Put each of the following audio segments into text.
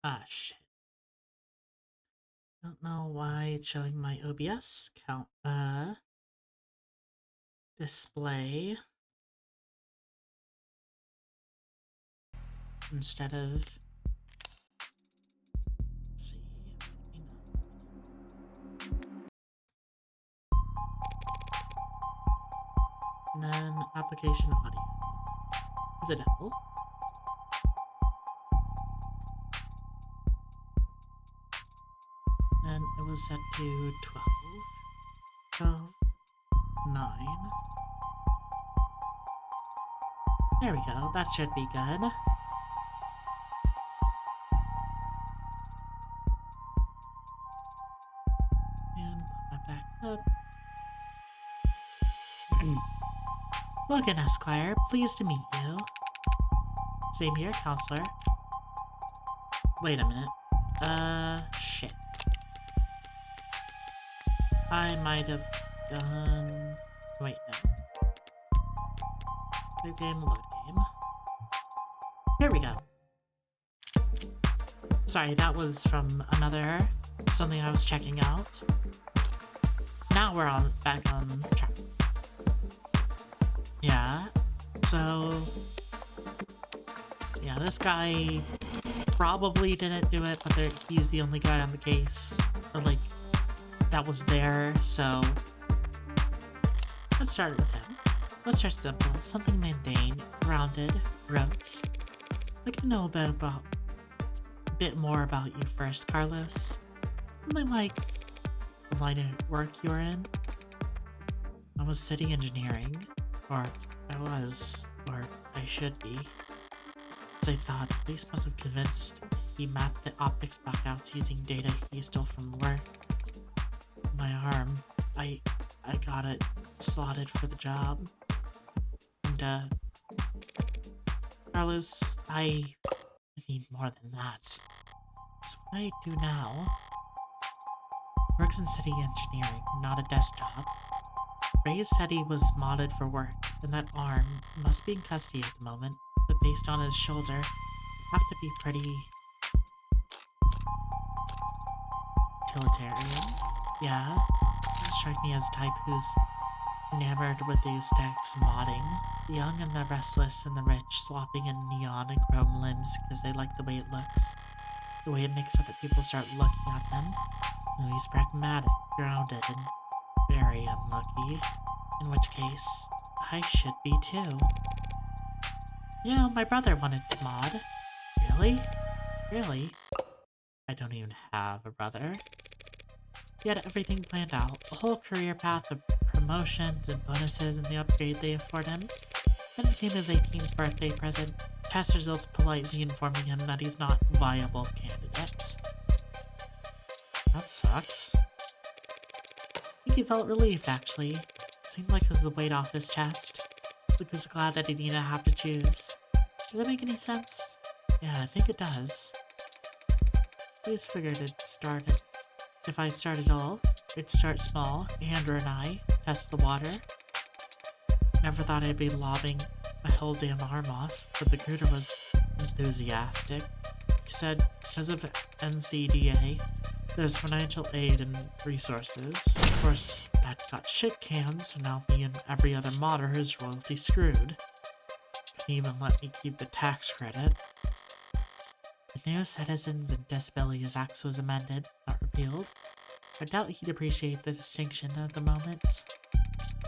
Ah, shit. Don't know why it's showing my OBS count, display instead of, let's see, hang on. And then application audio. The devil. Then it was set to 12, 12, 9. There we go, that should be good. And pull that back up. Logan Esquire, pleased to meet you. Same here, counselor. Wait a minute. Shit. I might have done... Wait, no. New game, load game. Here we go. Sorry, that was from something I was checking out. Now we're back on track. Yeah, so... Yeah, this guy probably didn't do it, but he's the only guy on the case. Or, like, that was there, so... Let's start with him. Let's start simple. Something mundane, grounded, roots. I'd like to know a bit more about you first, Carlos. Something like the line of work you're in. I was city engineering, or I should be. As I thought, police must have convinced he mapped the optics blackouts using data he stole from work. My arm, I got it slotted for the job. And, Carlos, I need more than that. So what I do now works in city engineering, not a desk job. Ray said he was modded for work, and that arm must be in custody at the moment, but based on his shoulder, it'd have to be pretty utilitarian. Yeah, doesn't strike me as a type who's enamored with the aesthetics of modding. The young and the restless and the rich swapping in neon and chrome limbs because they like the way it looks. The way it makes other people start looking at them. No, he's pragmatic, grounded, and very unlucky. In which case, I should be too. You know, my brother wanted to mod. Really? Really? I don't even have a brother. He had everything planned out, a whole career path of promotions and bonuses and the upgrade they afford him. Then came his 18th birthday present, test results politely informing him that he's not a viable candidate. That sucks. I think he felt relieved, actually. Seemed like it was the weight off his chest. Luke was glad that he didn't have to choose. Does that make any sense? Yeah, I think it does. I just figured if I started all, it'd start small, Andrew and I, test the water. Never thought I'd be lobbing my whole damn arm off, but the recruiter was enthusiastic. He said, because of NCDA, there's financial aid and resources. Of course, that got shit canned, so now me and every other modder is royalty screwed. Couldn't even let me keep the tax credit. The New Citizens and Disabilities Act was amended, not repealed. I doubt he'd appreciate the distinction at the moment.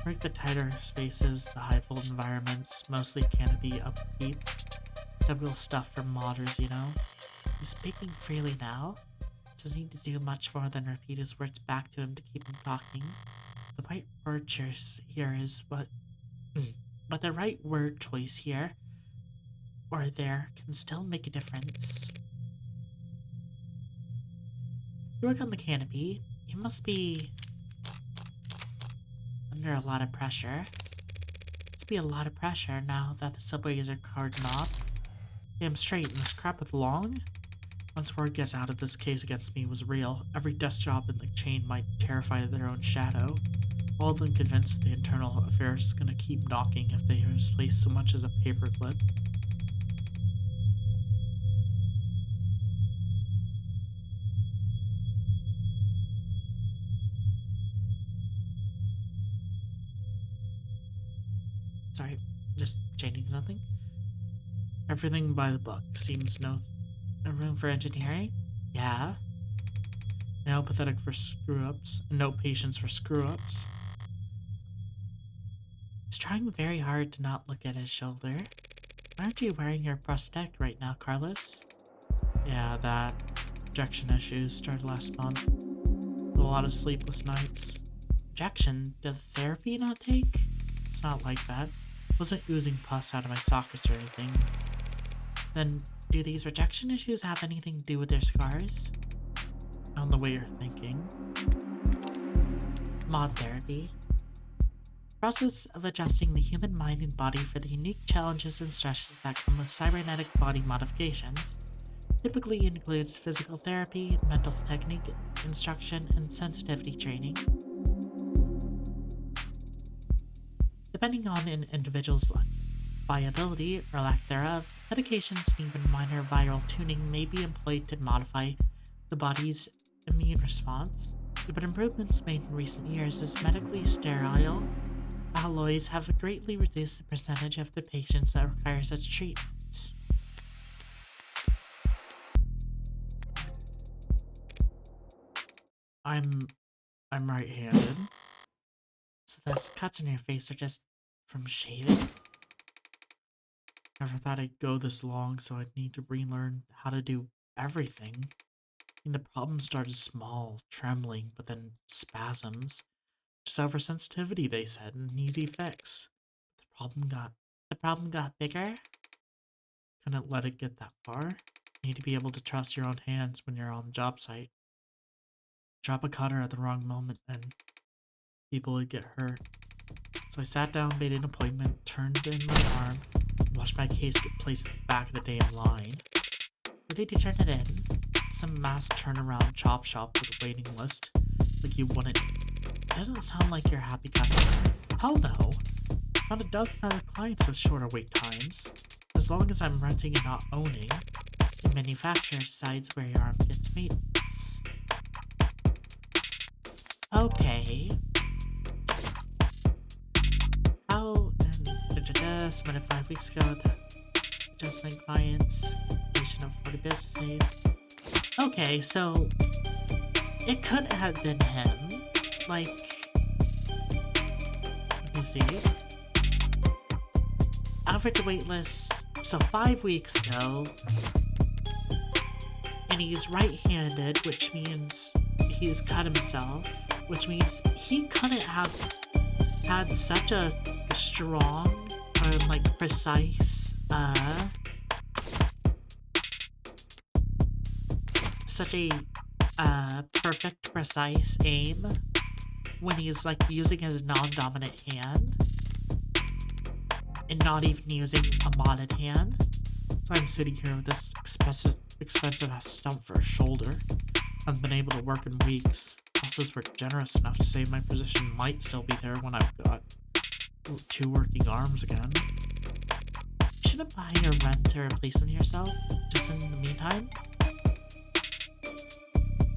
Like the tighter spaces, the high-fold environments, mostly canopy upkeep. Typical stuff for modders, you know? He's speaking freely now. Doesn't need to do much more than repeat his words back to him to keep him talking. The right word choice here is but the right word choice here or there can still make a difference. You work on the canopy. You must be under a lot of pressure. Must be a lot of pressure now that the subways are cordoned off. Damn straight, and this crap with Long? Once word gets out of this case against me was real, every desk job in the chain might terrify their own shadow. All of them convinced the internal affairs is gonna keep knocking if they misplace so much as a paperclip. Sorry, just changing something. Everything by the book. Seems no room for engineering? Yeah. No pathetic for screw-ups. No patience for screw-ups. He's trying very hard to not look at his shoulder. Why aren't you wearing your prosthetic right now, Carlos? Yeah, that. Rejection issues started last month. A lot of sleepless nights. Rejection? Did the therapy not take? It's not like that. I wasn't oozing pus out of my sockets or anything. Then, do these rejection issues have anything to do with their scars? On the way you're thinking. Mod therapy. Process of adjusting the human mind and body for the unique challenges and stresses that come with cybernetic body modifications. Typically includes physical therapy, mental technique instruction, and sensitivity training. Depending on an individual's viability or lack thereof, medications and even minor viral tuning may be employed to modify the body's immune response, but improvements made in recent years as medically sterile alloys have greatly reduced the percentage of the patients that require such treatment. I'm right-handed, so those cuts on your face are just from shaving? Never thought I'd go this long, so I'd need to relearn how to do everything. The problem started small, trembling, but then spasms. Just oversensitivity, they said, an easy fix. The problem got bigger. Couldn't let it get that far. You need to be able to trust your own hands when you're on the job site. Drop a cutter at the wrong moment, and people would get hurt. So I sat down, made an appointment, turned in my arm, and watched my case get placed at the back of the damn line. Where did you turn it in? Some mass turnaround chop shop with a waiting list. Like you wouldn't. It doesn't sound like you're a happy customer. Hell no. Found a dozen other clients with shorter wait times. As long as I'm renting and not owning, the manufacturer decides where your arm gets maintenance. Okay. Submitted 5 weeks ago. The adjustment clients. Duration of 40 business days. Okay, so it could have been him. Like, let me see. Average waitlist. So 5 weeks ago, and he's right-handed, which means he's cut himself, which means he couldn't have had such a strong or like precise such a perfect precise aim when he's like using his non-dominant hand and not even using a modded hand. So I'm sitting here with this expensive ass stump for a shoulder. I've been able to work in weeks. Bosses were generous enough to say my position might still be there when I've got 2 working arms again. You shouldn't buy or rent or replace them yourself, just in the meantime.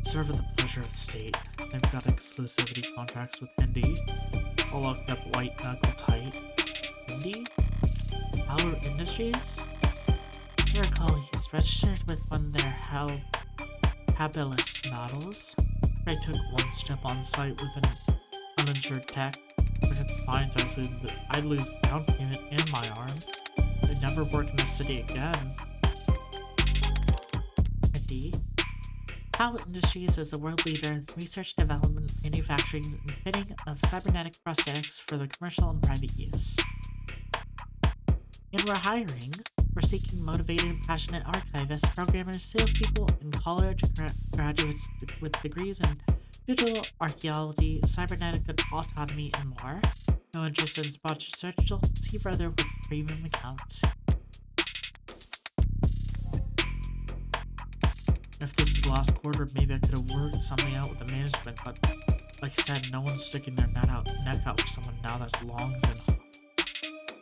Serve at the pleasure of the state. They've got exclusivity contracts with Hindi. All locked up white knuckle tight. Hindi? Power Industries? As I recall, he's registered with one of their Habilis models. I took one step on site with an uninsured tech. If it fines, I'd lose the down payment and my arm. I'd never work in the city again. Indeed. Power Industries is the world leader in research, development, manufacturing, and fitting of cybernetic prosthetics for the commercial and private use. And we're hiring. We're seeking motivated and passionate archivists, programmers, salespeople, and college graduates with degrees in digital archaeology, cybernetic autonomy, and more. No interest in sponsored search. See further with premium accounts. If this is the last quarter, maybe I could have worked something out with the management, but like I said, no one's sticking their neck out for someone now that's lungs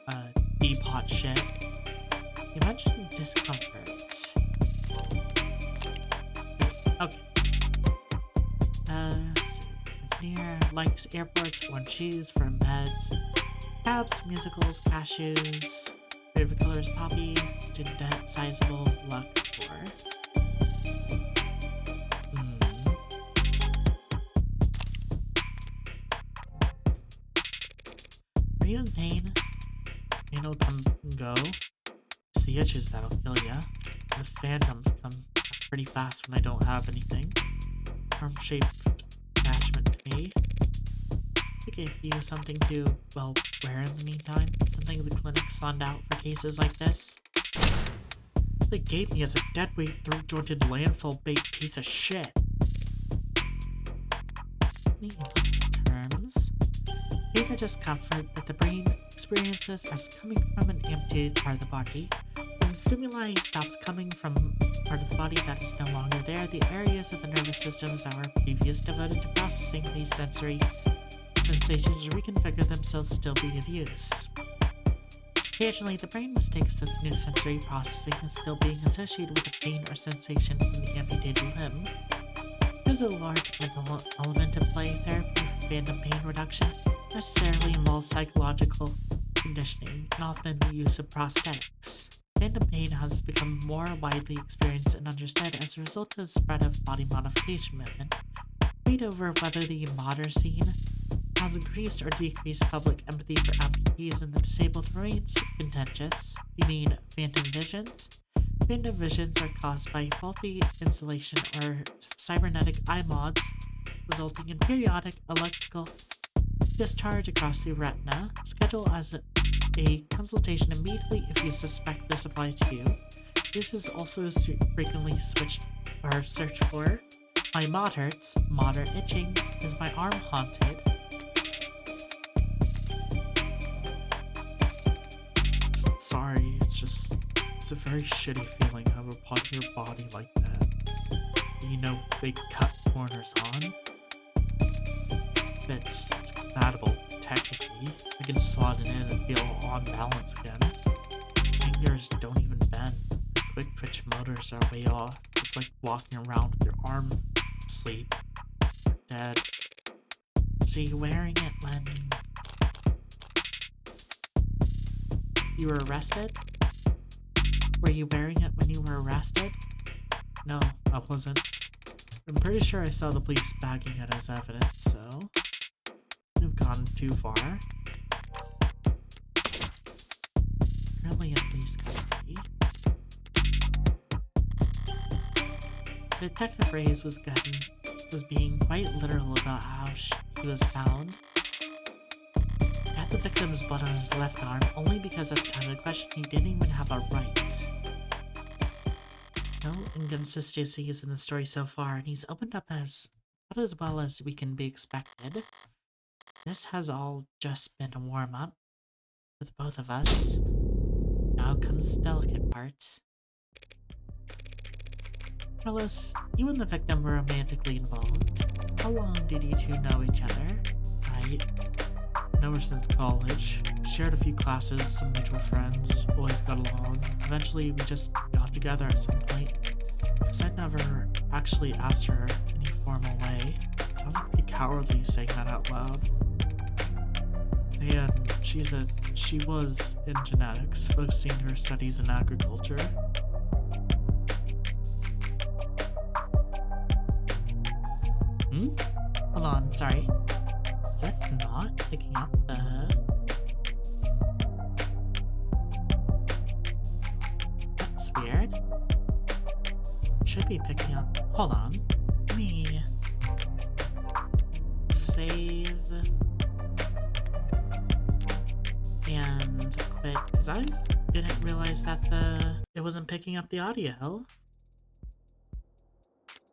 and deep hot shit. You mentioned discomfort. Okay. Engineer likes airports, one cheese for embeds. Cabs, musicals, cashews, favorite color is poppy, student debt, sizable, luck, poor. Hmm. Are you in pain? Pain will come and go. It's the itches that'll kill ya. The phantoms come pretty fast when I don't have anything. Arm-shaped attachment to me. I gave you something to, well, wear in the meantime. Something the clinic slunned out for cases like this. They gave me as a deadweight, three-jointed landfill bait piece of shit. Terms. Data discomfort that the brain experiences as coming from an amputated part of the body. When stimuli stops coming from part of the body that is no longer there, the areas of the nervous systems that were previously devoted to processing these sensory sensations reconfigure themselves to still be of use. Occasionally, the brain mistakes this new sensory processing as still being associated with a pain or sensation from the amputated limb. There's a large mental element at play. Therapy for phantom pain reduction necessarily involves psychological conditioning and often the use of prosthetics. Phantom pain has become more widely experienced and understood as a result of the spread of body modification movement. Debate over whether the modern scene has increased or decreased public empathy for amputees and the disabled remains contentious. You mean phantom visions? Phantom visions are caused by faulty insulation or cybernetic eye mods, resulting in periodic electrical discharge across the retina. Schedule as a consultation immediately if you suspect this applies to you. This is also frequently switched or searched for. My mod hurts, moderate itching, is my arm haunted? Sorry, it's a very shitty feeling to have a part of your body like that. You know, big cut corners on. It's compatible, technically. I can slot it in and feel on balance again. Fingers don't even bend. Quick twitch motors are way off. It's like walking around with your arm asleep. Dead. So you're wearing it when you were arrested? Were you wearing it when you were arrested? No, I wasn't. I'm pretty sure I saw the police bagging it as evidence, so we've gone too far. Currently in police custody. Detective Reyes was being quite literal about how he was found. He had the victim's blood on his left arm only because at the time of the question he didn't even have a right. No inconsistencies in the story so far, and he's opened up as about as well as we can be expected. This has all just been a warm-up with both of us. Now comes the delicate part. Carlos, you and the victim were romantically involved. How long did you two know each other? Right. Known her since college. Shared a few classes, some mutual friends. Always got along. Eventually, we just got together at some point. Because I'd never actually asked her in any formal way. Sounds pretty cowardly saying that out loud. And she was in genetics, focusing her studies in agriculture. Hold on, sorry. Is that not picking up the... That's weird. Should be picking up... Hold on. Let me... save... and quit, because I didn't realize that it wasn't picking up the audio.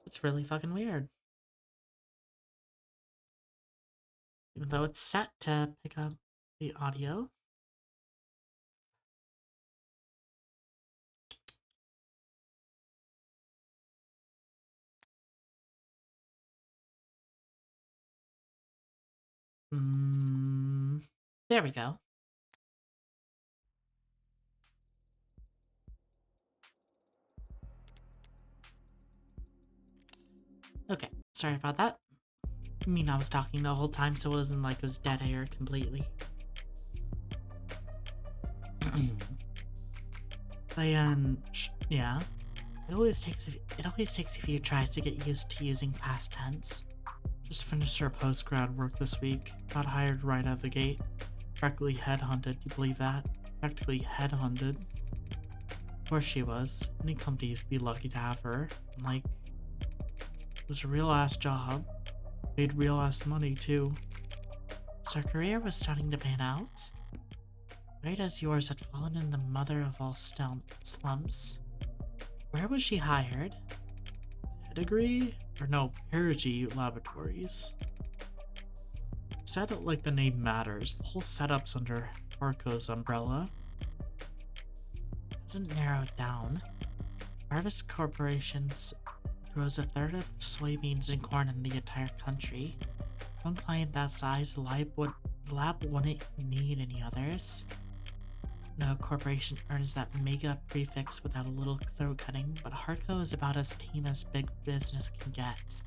It's really fucking weird. Even though it's set to pick up the audio. There we go. Okay, sorry about that. I mean, I was talking the whole time, so it wasn't like it was dead air completely. Diane, yeah. It always takes a few tries to get used to using past tense. Just finished her post-grad work this week. Got hired right out of the gate. Practically headhunted. You believe that? Practically headhunted. Of course she was. Any companies be lucky to have her. Like, it was a real ass job. Paid real ass money too. So her career was starting to pan out. Right as yours had fallen in the mother of all slumps. Where was she hired? Pedigree? Or no, Perigee Laboratories. Said it like the name matters. The whole setup's under Harco's umbrella. Doesn't narrow it down. Harvest Corporations grows a third of the soybeans and corn in the entire country. One client that size, the lab wouldn't need any others. No corporation earns that mega prefix without a little throat cutting, but Harco is about as tame as big business can get.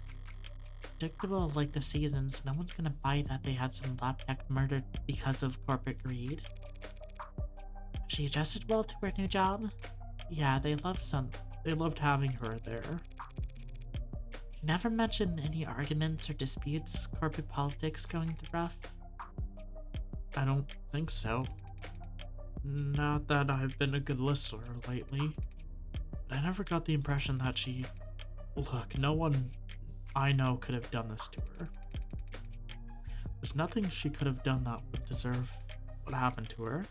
Predictable like the seasons, no one's gonna buy that they had some lab tech murdered because of corporate greed. She adjusted well to her new job? Yeah, they loved having her there. She never mentioned any arguments or disputes, corporate politics going rough. I don't think so. Not that I've been a good listener lately, but I never got the impression that she... Look, no one I know could have done this to her. There's nothing she could have done that would deserve what happened to her.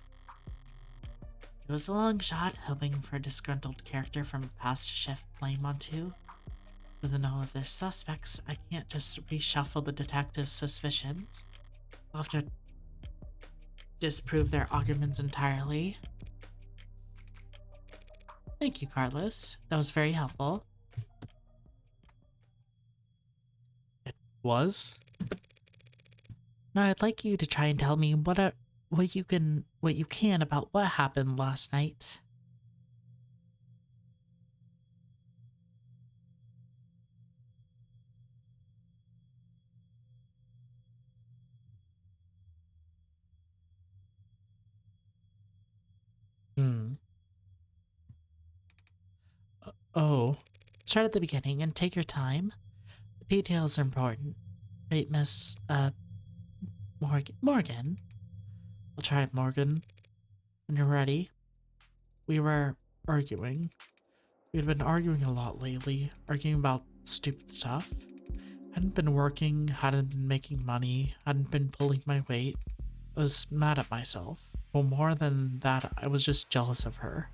It was a long shot, hoping for a disgruntled character from a past to shift blame onto. With no other suspects, I can't just reshuffle the detective's suspicions. I'll have to disprove their arguments entirely. Thank you, Carlos. That was very helpful. It was? Now I'd like you to try and tell me what you can about what happened last night. Oh. Start at the beginning and take your time. The details are important. Right, Miss, Morgan? I'll try it, Morgan. When you're ready. We were arguing. We had been arguing a lot lately, arguing about stupid stuff. Hadn't been working, hadn't been making money, hadn't been pulling my weight. I was mad at myself. Well, more than that, I was just jealous of her.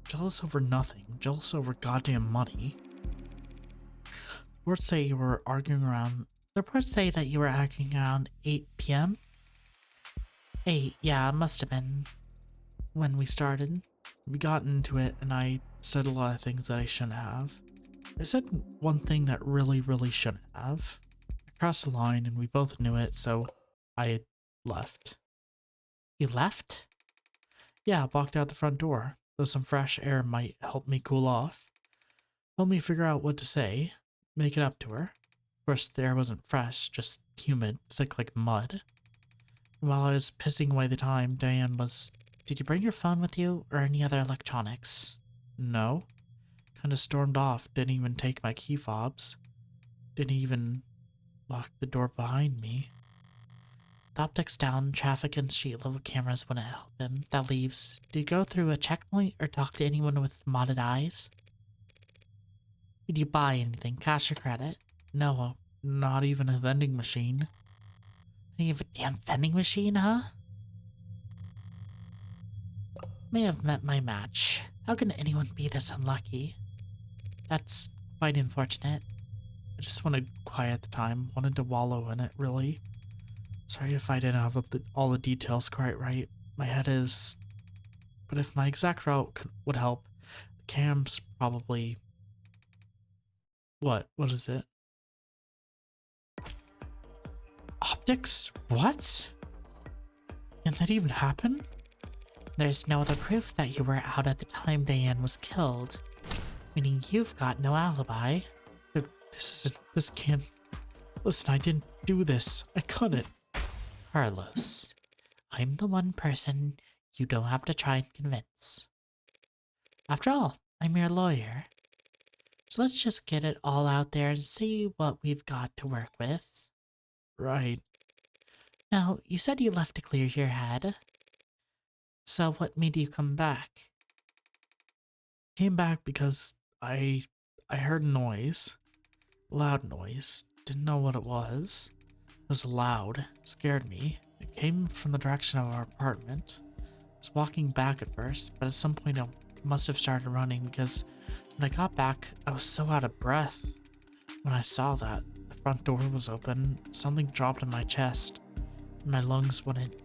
Jealous over nothing. Jealous over goddamn money. Reports say you were arguing around... The reports say that you were arguing around 8 p.m.? 8, yeah, it must have been when we started. We got into it and I said a lot of things that I shouldn't have. I said one thing that really shouldn't have. I crossed the line and we both knew it, so I left. You left? Yeah, I walked out the front door, though some fresh air might help me cool off. Help me figure out what to say, make it up to her. Of course, the air wasn't fresh, just humid, thick like mud. While I was pissing away the time, Diane was... Did you bring your phone with you, or any other electronics? No. Kinda stormed off, didn't even take my key fobs. Didn't even lock the door behind me. The optics down, traffic and street level cameras wouldn't help him. That leaves... Did you go through a checkpoint or talk to anyone with modded eyes? Did you buy anything, cash or credit? No, not even a vending machine. Not even a damn vending machine, huh? May have met my match. How can anyone be this unlucky? That's quite unfortunate. I just wanted quiet at the time, wanted to wallow in it, really. Sorry if I didn't have all the details quite right. My head is... But if my exact route would help, the cam's probably... What? What is it? Optics? What? Can that even happen? There's no other proof that you were out at the time Diane was killed, meaning you've got no alibi. This can't... Listen, I didn't do this. I couldn't. Carlos, I'm the one person you don't have to try and convince. After all, I'm your lawyer. So let's just get it all out there and see what we've got to work with. Right. Now, you said you left to clear your head. So what made you come back? Came back because I heard a noise. Loud noise. Didn't know what it was. It was loud. Scared me. It came from the direction of our apartment. I was walking back at first, but at some point I must have started running because when I got back, I was so out of breath. When I saw that, the front door was open, something dropped in my chest, and my lungs wouldn't.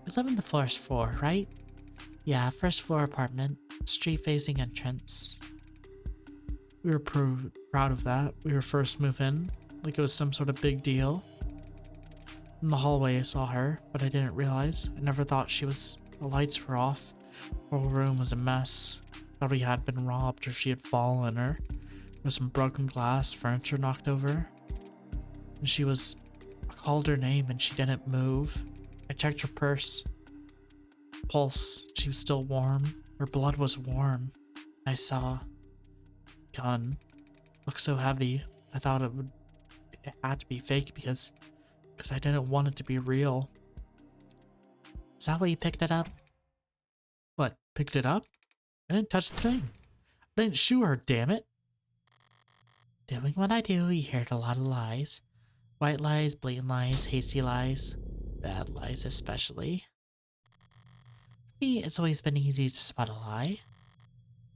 We live in the first floor, right? Yeah, first floor apartment, street facing entrance. We were proud of that. We were first move in, like it was some sort of big deal. In the hallway I saw her, but I didn't realize. I never thought the lights were off. The whole room was a mess. Thought we had been robbed or she had fallen or there was some broken glass, furniture knocked over. And I called her name and she didn't move. I checked her purse. Pulse, she was still warm. Her blood was warm. I saw gun. Looked so heavy. I thought it had to be fake because I didn't want it to be real. Is that why you picked it up? What, picked it up? I didn't touch the thing. I didn't shoot her, damn it. Doing what I do, you heard a lot of lies. White lies, blatant lies, hasty lies. Bad lies especially. For me, it's always been easy to spot a lie.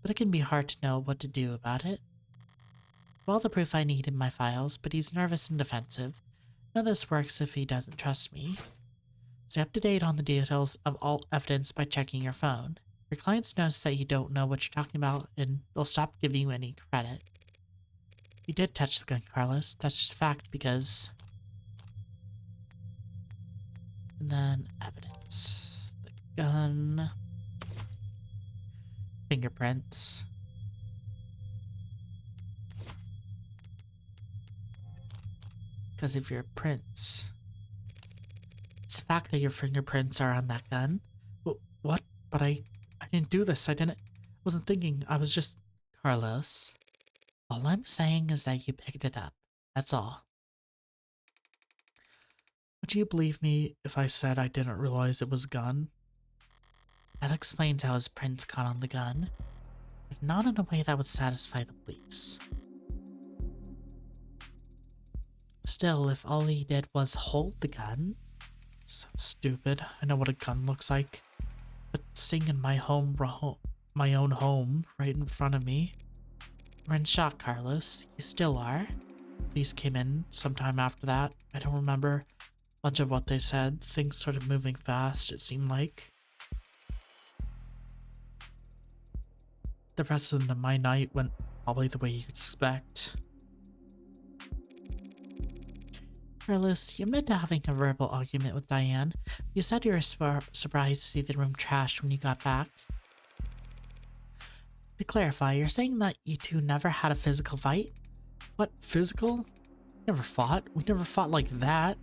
But it can be hard to know what to do about it. All the proof I need in my files, but he's nervous and defensive. None of this works if he doesn't trust me. Stay up to date on the details of all evidence by checking your phone. Your clients notice that you don't know what you're talking about, and they'll stop giving you any credit. You did touch the gun, Carlos. That's just a fact because... And then evidence. The gun. Fingerprints. Because of your prints. It's the fact that your fingerprints are on that gun. What? But I didn't do this. I wasn't thinking. I was just... Carlos. All I'm saying is that you picked it up. That's all. Would you believe me if I said I didn't realize it was a gun? That explains how his prints got on the gun, but not in a way that would satisfy the police. Still, if all he did was hold the gun... Sounds stupid. I know what a gun looks like. But sitting in my my own home, right in front of me... We're in shock, Carlos. You still are. Police came in sometime after that. I don't remember much of what they said. Things started moving fast, it seemed like. The rest of my night went probably the way you'd expect. Carlos, you admit to having a verbal argument with Diane. You said you were surprised to see the room trashed when you got back. To clarify, you're saying that you two never had a physical fight? What, physical? Never fought. We never fought like that.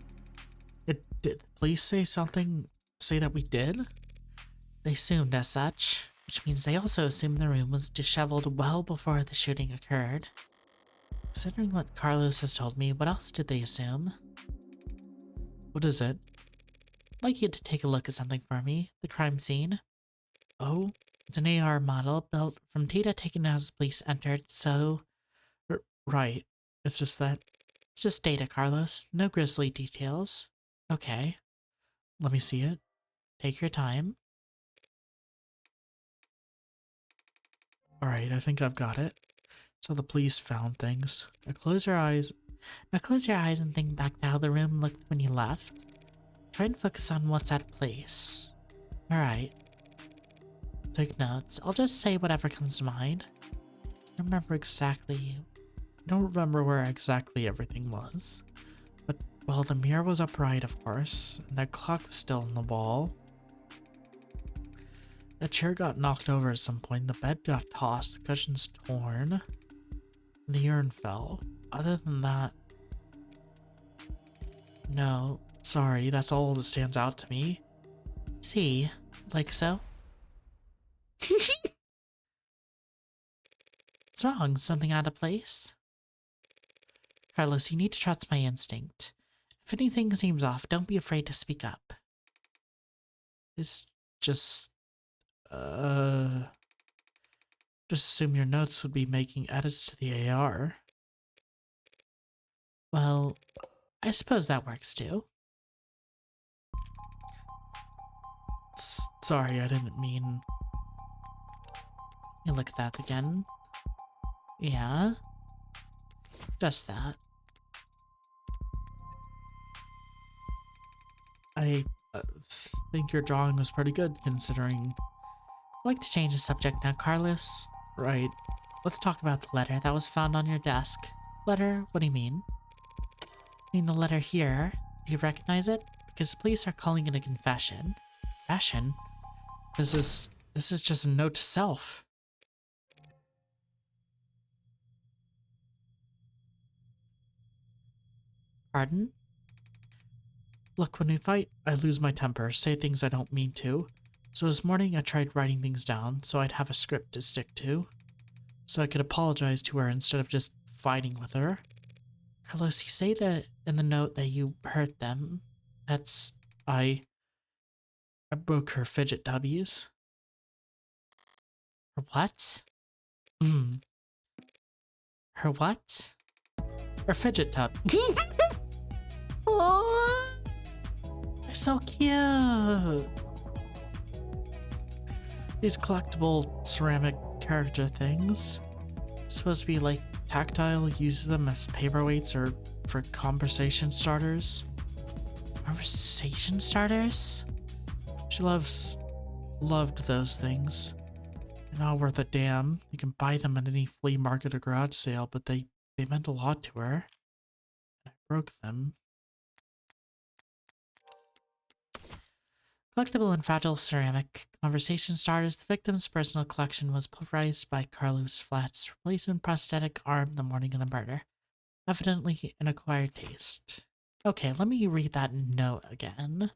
Did the police say that we did? They assumed as such, which means they also assumed the room was disheveled well before the shooting occurred. Considering what Carlos has told me, what else did they assume? What is it? I'd like you to take a look at something for me. The crime scene. Oh? It's an AR model built from data taken as police entered, so... Right. It's just data, Carlos. No grisly details. Okay. Let me see it. Take your time. Alright, I think I've got it. So the police found things. Now close your eyes and think back to how the room looked when you left. Try and focus on what's at place. Alright. Take notes. I'll just say whatever comes to mind. I don't remember where exactly everything was. But, well, the mirror was upright, of course, and the clock was still on the wall. The chair got knocked over at some point, the bed got tossed, the cushions torn, and the urn fell. Other than that... No, Sorry, that's all that stands out to me. See, like so? What's wrong? Something out of place? Carlos, you need to trust my instinct. If anything seems off, don't be afraid to speak up. It's just, just assume your notes would be making edits to the AR. Well, I suppose that works too. Sorry, I didn't mean... You look at that again. Yeah. Just that. I think your drawing was pretty good, considering... I'd like to change the subject now, Carlos. Right. Let's talk about the letter that was found on your desk. Letter? What do you mean? I mean the letter here. Do you recognize it? Because the police are calling it a confession. Confession? This is just a note to self. Pardon? Look, when we fight, I lose my temper, say things I don't mean to. So this morning I tried writing things down so I'd have a script to stick to. So I could apologize to her instead of just fighting with her. Carlos, you say that in the note that you hurt them. That's... I broke her fidget W's. Her what? Her what? Her fidget tub. Oh, they're so cute. These collectible ceramic character things. Supposed to be like tactile, uses them as paperweights or for conversation starters. Conversation starters? She loved those things. They're not worth a damn. You can buy them at any flea market or garage sale, but they meant a lot to her. And I broke them. Collectible and fragile ceramic conversation starters. The victim's personal collection was pulverized by Carlos Flat's replacement prosthetic arm the morning of the murder. Evidently an acquired taste. Okay, let me read that note again.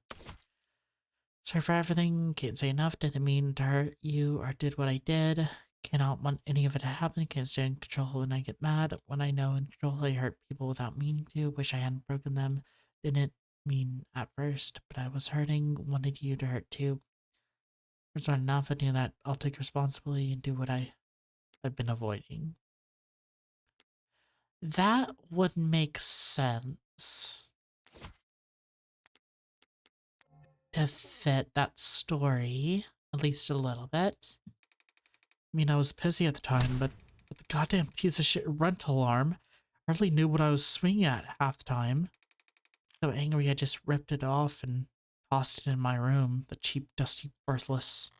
Sorry for everything. Can't say enough. Didn't mean to hurt you or did what I did. Cannot want any of it to happen. Can't stay in control when I get mad. When I know in control, I hurt people without meaning to. Wish I hadn't broken them. Didn't mean at first, but I was hurting. Wanted you to hurt too. Words aren't enough. I knew that I'll take responsibility and do what I've been avoiding. That would make sense to fit that story, at least a little bit. I mean, I was pissy at the time, but the goddamn piece of shit rental arm hardly knew what I was swinging at half the time. So angry, I just ripped it off and tossed it in my room. The cheap, dusty, worthless.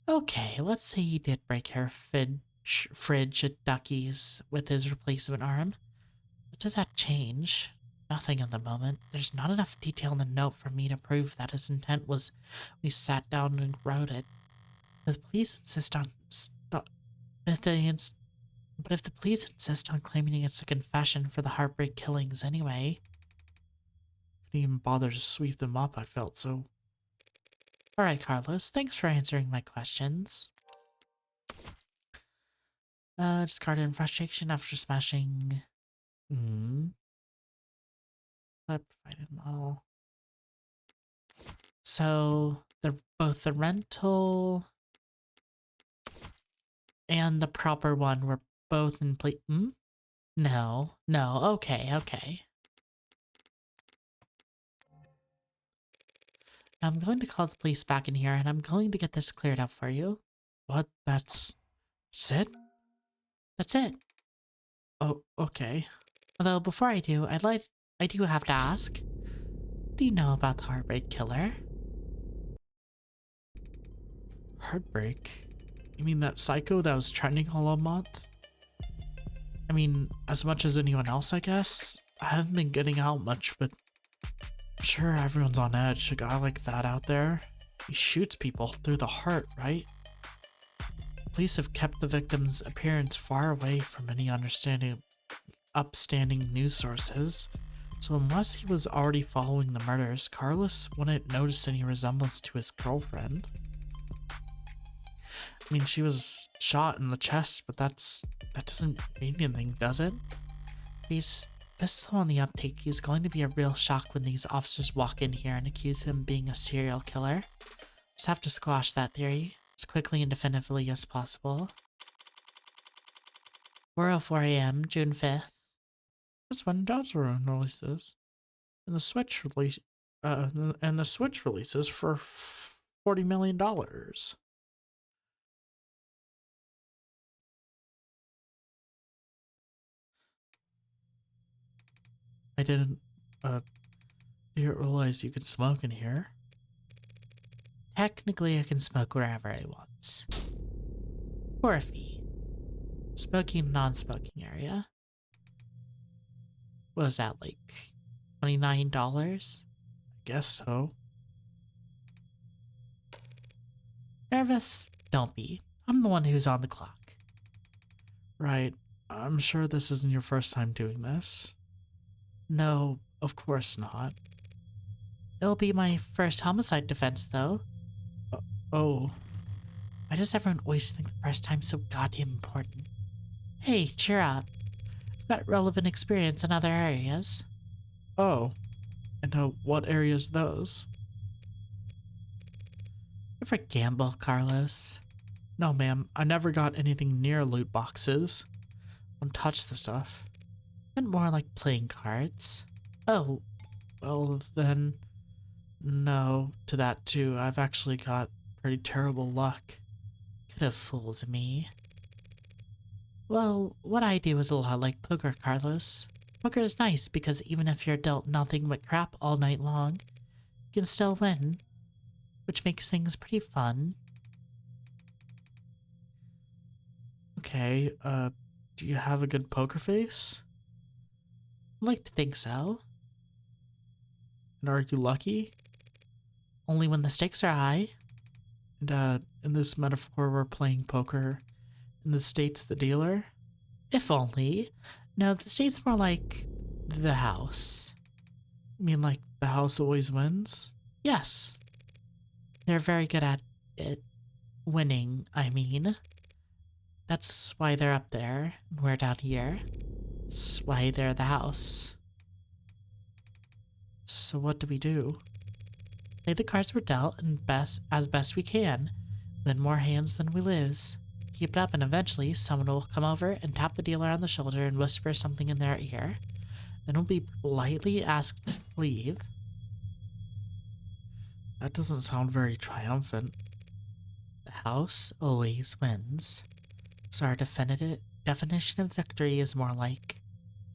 Okay, let's say he did break her fridge at Ducky's with his replacement arm. What does that change? Nothing at the moment. There's not enough detail in the note for me to prove that his intent was when he sat down and wrote it. If the police insist on but if the police insist on claiming it's a confession for the heartbreak killings anyway, couldn't even bother to sweep them up, I felt so. Alright, Carlos, thanks for answering my questions. Discarded in frustration after smashing. That provided model. So both the rental and the proper one were both in place. No, okay. I'm going to call the police back in here and I'm going to get this cleared up for you. What? That's it? That's it. Oh, okay. Although before I do, I do have to ask. Do you know about the Heartbreak Killer? Heartbreak? You mean that psycho that was trending all month? I mean, as much as anyone else, I guess. I haven't been getting out much, but I'm sure everyone's on edge. A guy like that out there, he shoots people through the heart, right? Police have kept the victim's appearance far away from any upstanding news sources. So unless he was already following the murders, Carlos wouldn't notice any resemblance to his girlfriend. I mean, she was shot in the chest, but that doesn't mean anything, does it? He's this slow on the uptake. He's going to be a real shock when these officers walk in here and accuse him of being a serial killer. Just have to squash that theory as quickly and definitively as possible. 4:04 a.m., June 5th. That's when Deltarune releases. And the Switch releases for $40 million. I didn't realize you could smoke in here. Technically, I can smoke wherever I want. For a fee. Smoking, non-smoking area. What was that, like $29? I guess so. Nervous? Don't be. I'm the one who's on the clock. Right. I'm sure this isn't your first time doing this. No, of course not. It'll be my first homicide defense, though. Oh. Why does everyone always think the first time's so goddamn important? Hey, cheer up. I've got relevant experience in other areas. Oh. And what areas those? Ever gamble, Carlos? No, ma'am. I never got anything near loot boxes. Don't touch the stuff. And more like playing cards. Oh. Well, then... No, to that too. I've actually got pretty terrible luck. Could have fooled me. Well, what I do is a lot like poker, Carlos. Poker is nice because even if you're dealt nothing but crap all night long, you can still win, which makes things pretty fun. Okay, do you have a good poker face? I'd like to think so. And are you lucky? Only when the stakes are high. And, in this metaphor, we're playing poker, and the state's the dealer? If only. No, the state's more like the house. You mean like the house always wins? Yes. They're very good at it. Winning, I mean. That's why they're up there, and we're down here. That's why they're the house. So what do we do? Play the cards we're dealt and as best we can. Win more hands than we lose. Keep it up and eventually someone will come over and tap the dealer on the shoulder and whisper something in their ear. Then we'll be politely asked to leave. That doesn't sound very triumphant. The house always wins. So our definition of victory is more like,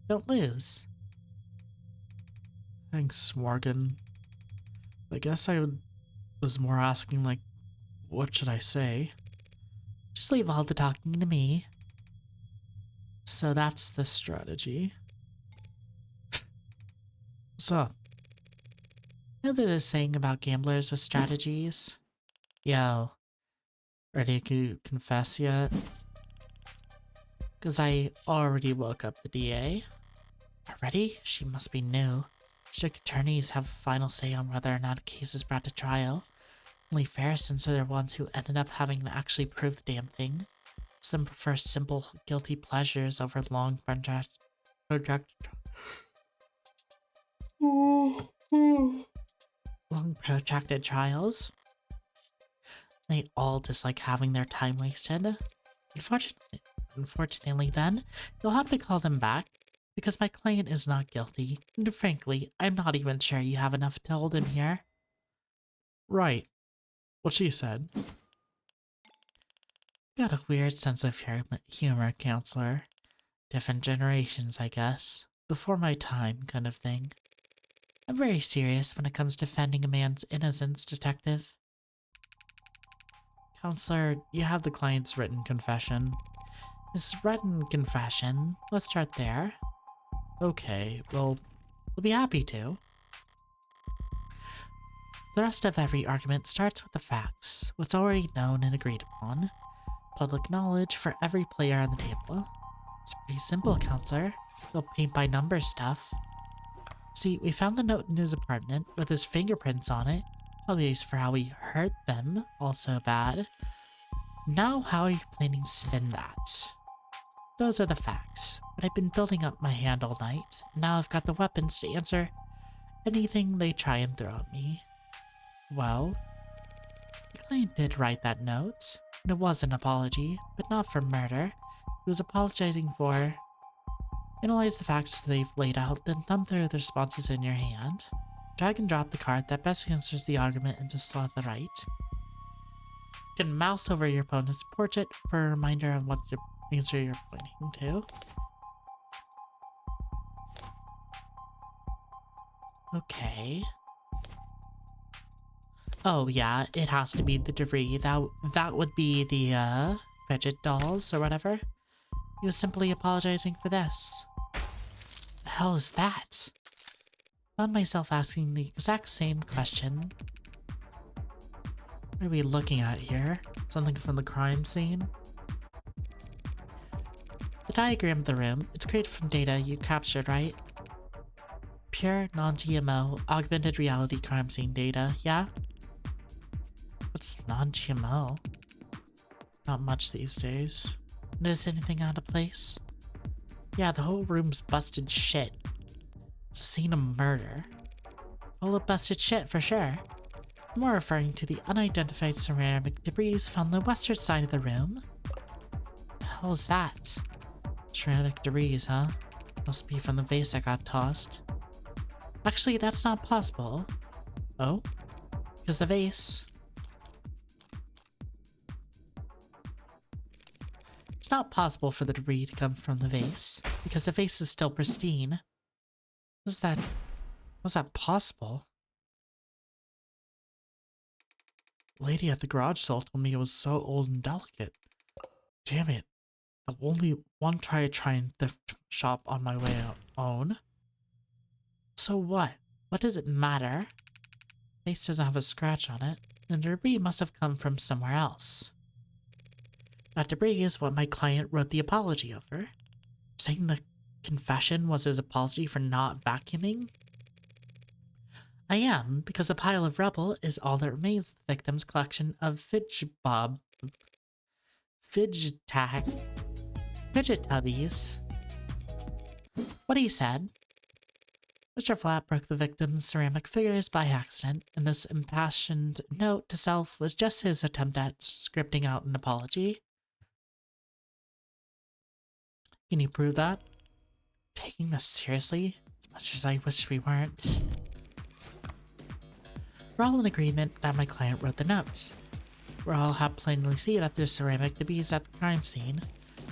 don't lose. Thanks, Morgan. I guess was more asking, like, what should I say? Just leave all the talking to me. So that's the strategy. What's up? You know there's a saying about gamblers with strategies? Yo, ready to confess yet? Because I already woke up the DA. Already? She must be new. District attorneys have a final say on whether or not a case is brought to trial. Only fair since they're the ones who ended up having to actually prove the damn thing. Some prefer simple, guilty pleasures over long, protracted trials. They all dislike having their time wasted. Unfortunately then, you'll have to call them back, because my client is not guilty, and frankly, I'm not even sure you have enough to hold him here. Right. What she said. Got a weird sense of humor, counselor. Different generations, I guess. Before my time, kind of thing. I'm very serious when it comes to defending a man's innocence, detective. Counselor, you have the client's written confession. His written confession, let's start there. Okay, well, we'll be happy to. The rest of every argument starts with the facts, what's already known and agreed upon. Public knowledge for every player on the table. It's pretty simple, counselor. No paint by numbers stuff. See, we found the note in his apartment with his fingerprints on it. At least for how we hurt them, also bad. Now how are you planning to spin that? Those are the facts, but I've been building up my hand all night, and now I've got the weapons to answer anything they try and throw at me. Well, the client did write that note, and it was an apology, but not for murder. He was apologizing for... Analyze the facts they've laid out, then thumb through the responses in your hand. Drag and drop the card that best answers the argument into slot the right. You can mouse over your opponent's portrait for a reminder of what the answer you're pointing to. Okay. Oh yeah, it has to be the debris. That would be the fidget dolls or whatever. He was simply apologizing for this. The hell is that? Found myself asking the exact same question. What are we looking at here? Something from the crime scene? The diagram of the room, it's created from data you captured, right? Pure, non-GMO, augmented reality crime scene data, yeah? What's non-GMO? Not much these days. Notice anything out of place? Yeah, the whole room's busted shit. It's a scene of murder. Full of busted shit for sure. I'm more referring to the unidentified ceramic debris found on the western side of the room. The hell is that? Ceramic debris, huh? Must be from the vase that got tossed. Actually, that's not possible. Oh? Because the vase... It's not possible for the debris to come from the vase, because the vase is still pristine. Was that possible? The lady at the garage sale told me it was so old and delicate. Damn it. I'll only one try and thrift shop on my way own. So what? What does it matter? The vase doesn't have a scratch on it, and the debris must have come from somewhere else. That debris is what my client wrote the apology over. Saying the confession was his apology for not vacuuming? I am, because a pile of rubble is all that remains of the victim's collection of fidget tubbies. What he said. Mr. Flat broke the victim's ceramic figures by accident, and this impassioned note to self was just his attempt at scripting out an apology. Can you prove that? Taking this seriously? As much as I wish we weren't. We're all in agreement that my client wrote the note. We all have plainly see that there's ceramic debris at the crime scene.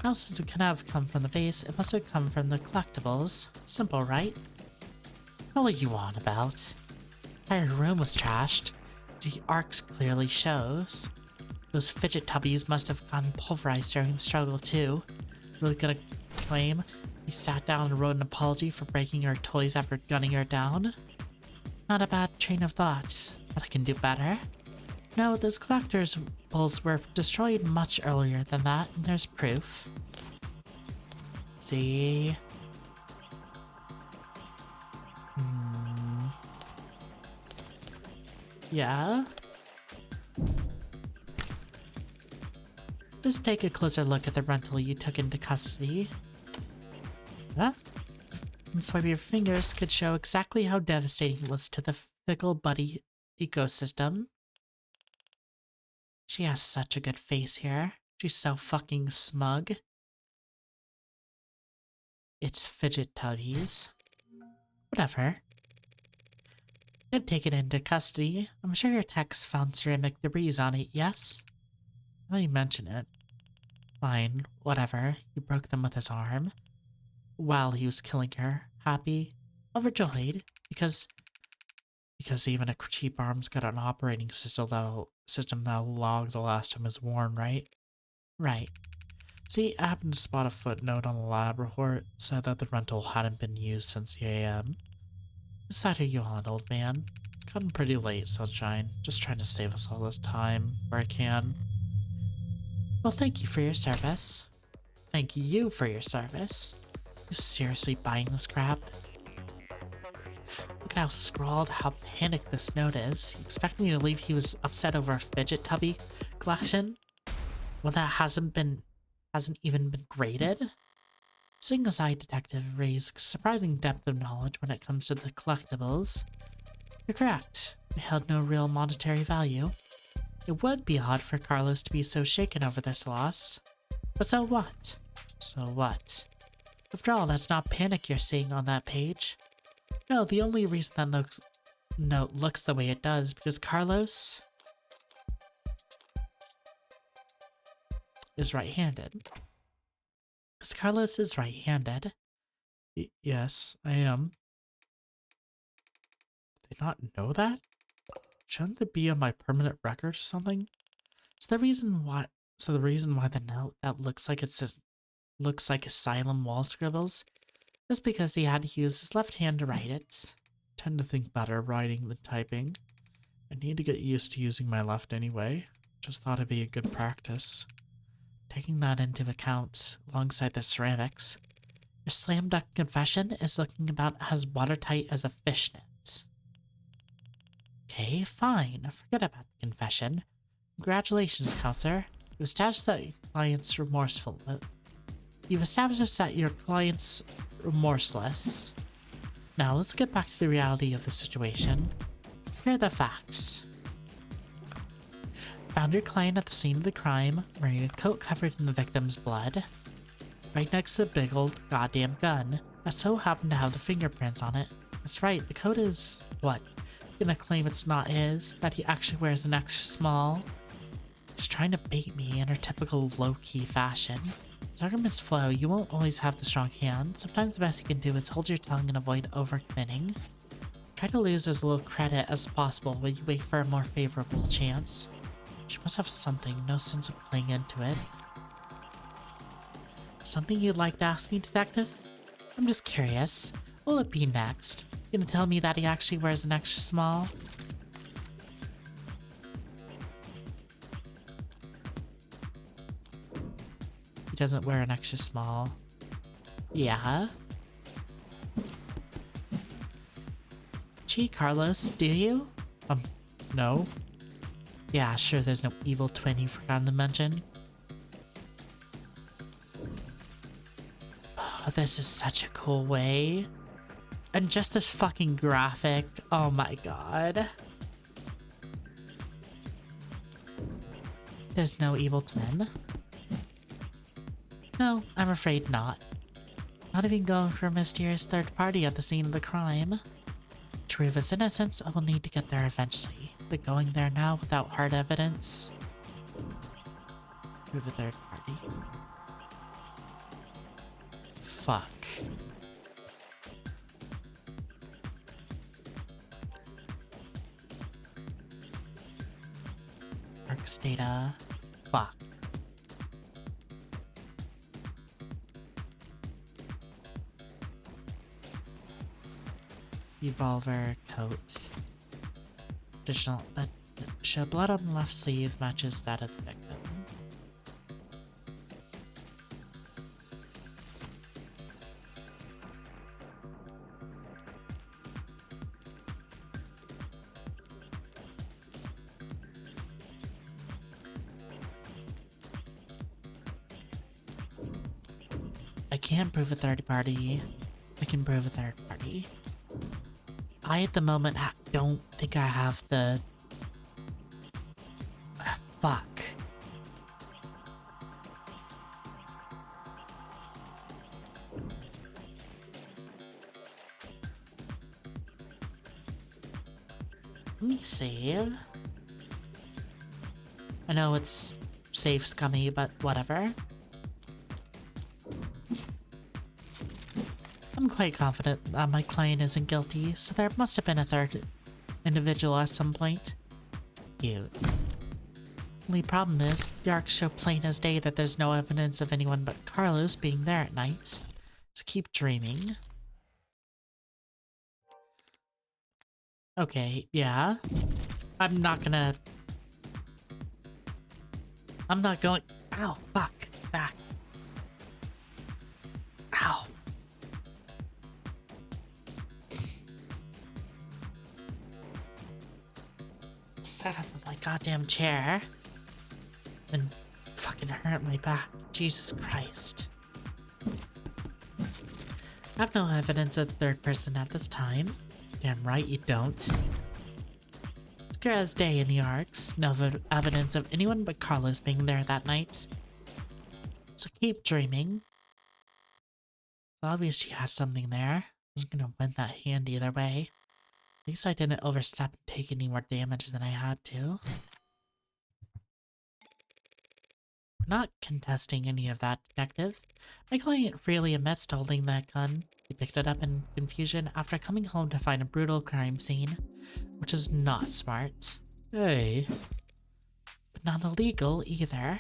Now, since it could have come from the vase, it must have come from the collectibles. Simple, right? What are you on about? The entire room was trashed. The arcs clearly shows. Those fidget tubbies must have gotten pulverized during the struggle too. Really gonna claim he sat down and wrote an apology for breaking her toys after gunning her down? Not a bad train of thought, but I can do better. No, those collectibles were destroyed much earlier than that, and there's proof. See? Yeah? Just take a closer look at the rental you took into custody. Huh? And swipe your fingers could show exactly how devastating it was to the fickle buddy ecosystem. She has such a good face here. She's so fucking smug. It's fidget tubbies. Whatever. Did take it into custody. I'm sure your techs found ceramic debris on it, yes? Now you mention it. Fine, whatever. He broke them with his arm. While he was killing her. Happy. Overjoyed. Because even a cheap arm's got an operating system that'll log the last time it was worn, right? Right. See, I happened to spot a footnote on the lab report said that the rental hadn't been used since the AM. Which side are you on, old man? It's gotten pretty late, Sunshine. Just trying to save us all this time where I can. Well, thank you for your service. Thank you for your service. You seriously buying this crap? at how scrawled, how panicked this note is. You expect me to believe he was upset over a fidget tubby collection? One that hasn't even been graded? Seeing as I, detective, raised surprising depth of knowledge when it comes to the collectibles. You're correct. They held no real monetary value. It would be odd for Carlos to be so shaken over this loss. But so what? So what? After all, that's not panic you're seeing on that page. No, the only reason that note looks the way it does because Carlos is right-handed. Because Carlos is right-handed. Yes, I am. Did they not know that? Shouldn't it be on my permanent record or something? So the reason why the note that looks like asylum wall scribbles is because he had to use his left hand to write it. I tend to think better writing than typing. I need to get used to using my left anyway. Just thought it'd be a good practice. Taking that into account alongside the ceramics, your slam dunk confession is looking about as watertight as a fishnet. Okay, fine. Forget about the confession. Congratulations, counselor. You've established that your client's remorseless. Now let's get back to the reality of the situation. Here are the facts. Found your client at the scene of the crime, wearing a coat covered in the victim's blood, right next to the big old goddamn gun that so happened to have the fingerprints on it. That's right, the coat is, what? You're gonna claim it's not his, that he actually wears an extra small? She's trying to bait me in her typical low-key fashion. As arguments flow, you won't always have the strong hand. Sometimes the best you can do is hold your tongue and avoid overcommitting. Try to lose as little credit as possible while you wait for a more favorable chance. She must have something, no sense of playing into it. Something you'd like to ask me, detective? I'm just curious. What will it be next? You gonna tell me that he actually wears an extra small? He doesn't wear an extra small. Yeah? Gee, Carlos, do you? No. Yeah, sure, there's no evil twin you forgot to mention. Oh, this is such a cool way. And just this fucking graphic. Oh my god. There's no evil twin. No, I'm afraid not. Not even going for a mysterious third party at the scene of the crime. To prove his innocence, I will need to get there eventually. But going there now without hard evidence... Prove a third party. Fuck. Arcs data. Fuck. Revolver, coats. Additional, show blood on the left sleeve matches that of the victim. I can't prove a third party. I can prove a third party. I, at the moment, don't think I have the... Fuck. Let me save. I know it's save scummy, but whatever. I'm quite confident that my client isn't guilty, so there must have been a third individual at some point. Cute. Only problem is, the arcs show plain as day that there's no evidence of anyone but Carlos being there at night. So keep dreaming. Okay, yeah. I'm not going... Ow, fuck. Back. Ow. goddamn chair. Then fucking hurt my back. Jesus Christ. I have no evidence of the third person at this time. Damn right you don't. Clear as day in the arcs. No evidence of anyone but Carlos being there that night. So keep dreaming. Obviously you had something there. I was gonna win that hand either way. At least I didn't overstep and take any more damage than I had to. We're not contesting any of that, Detective. My client freely admits to holding that gun. He picked it up in confusion after coming home to find a brutal crime scene, which is not smart. Hey. But not illegal either.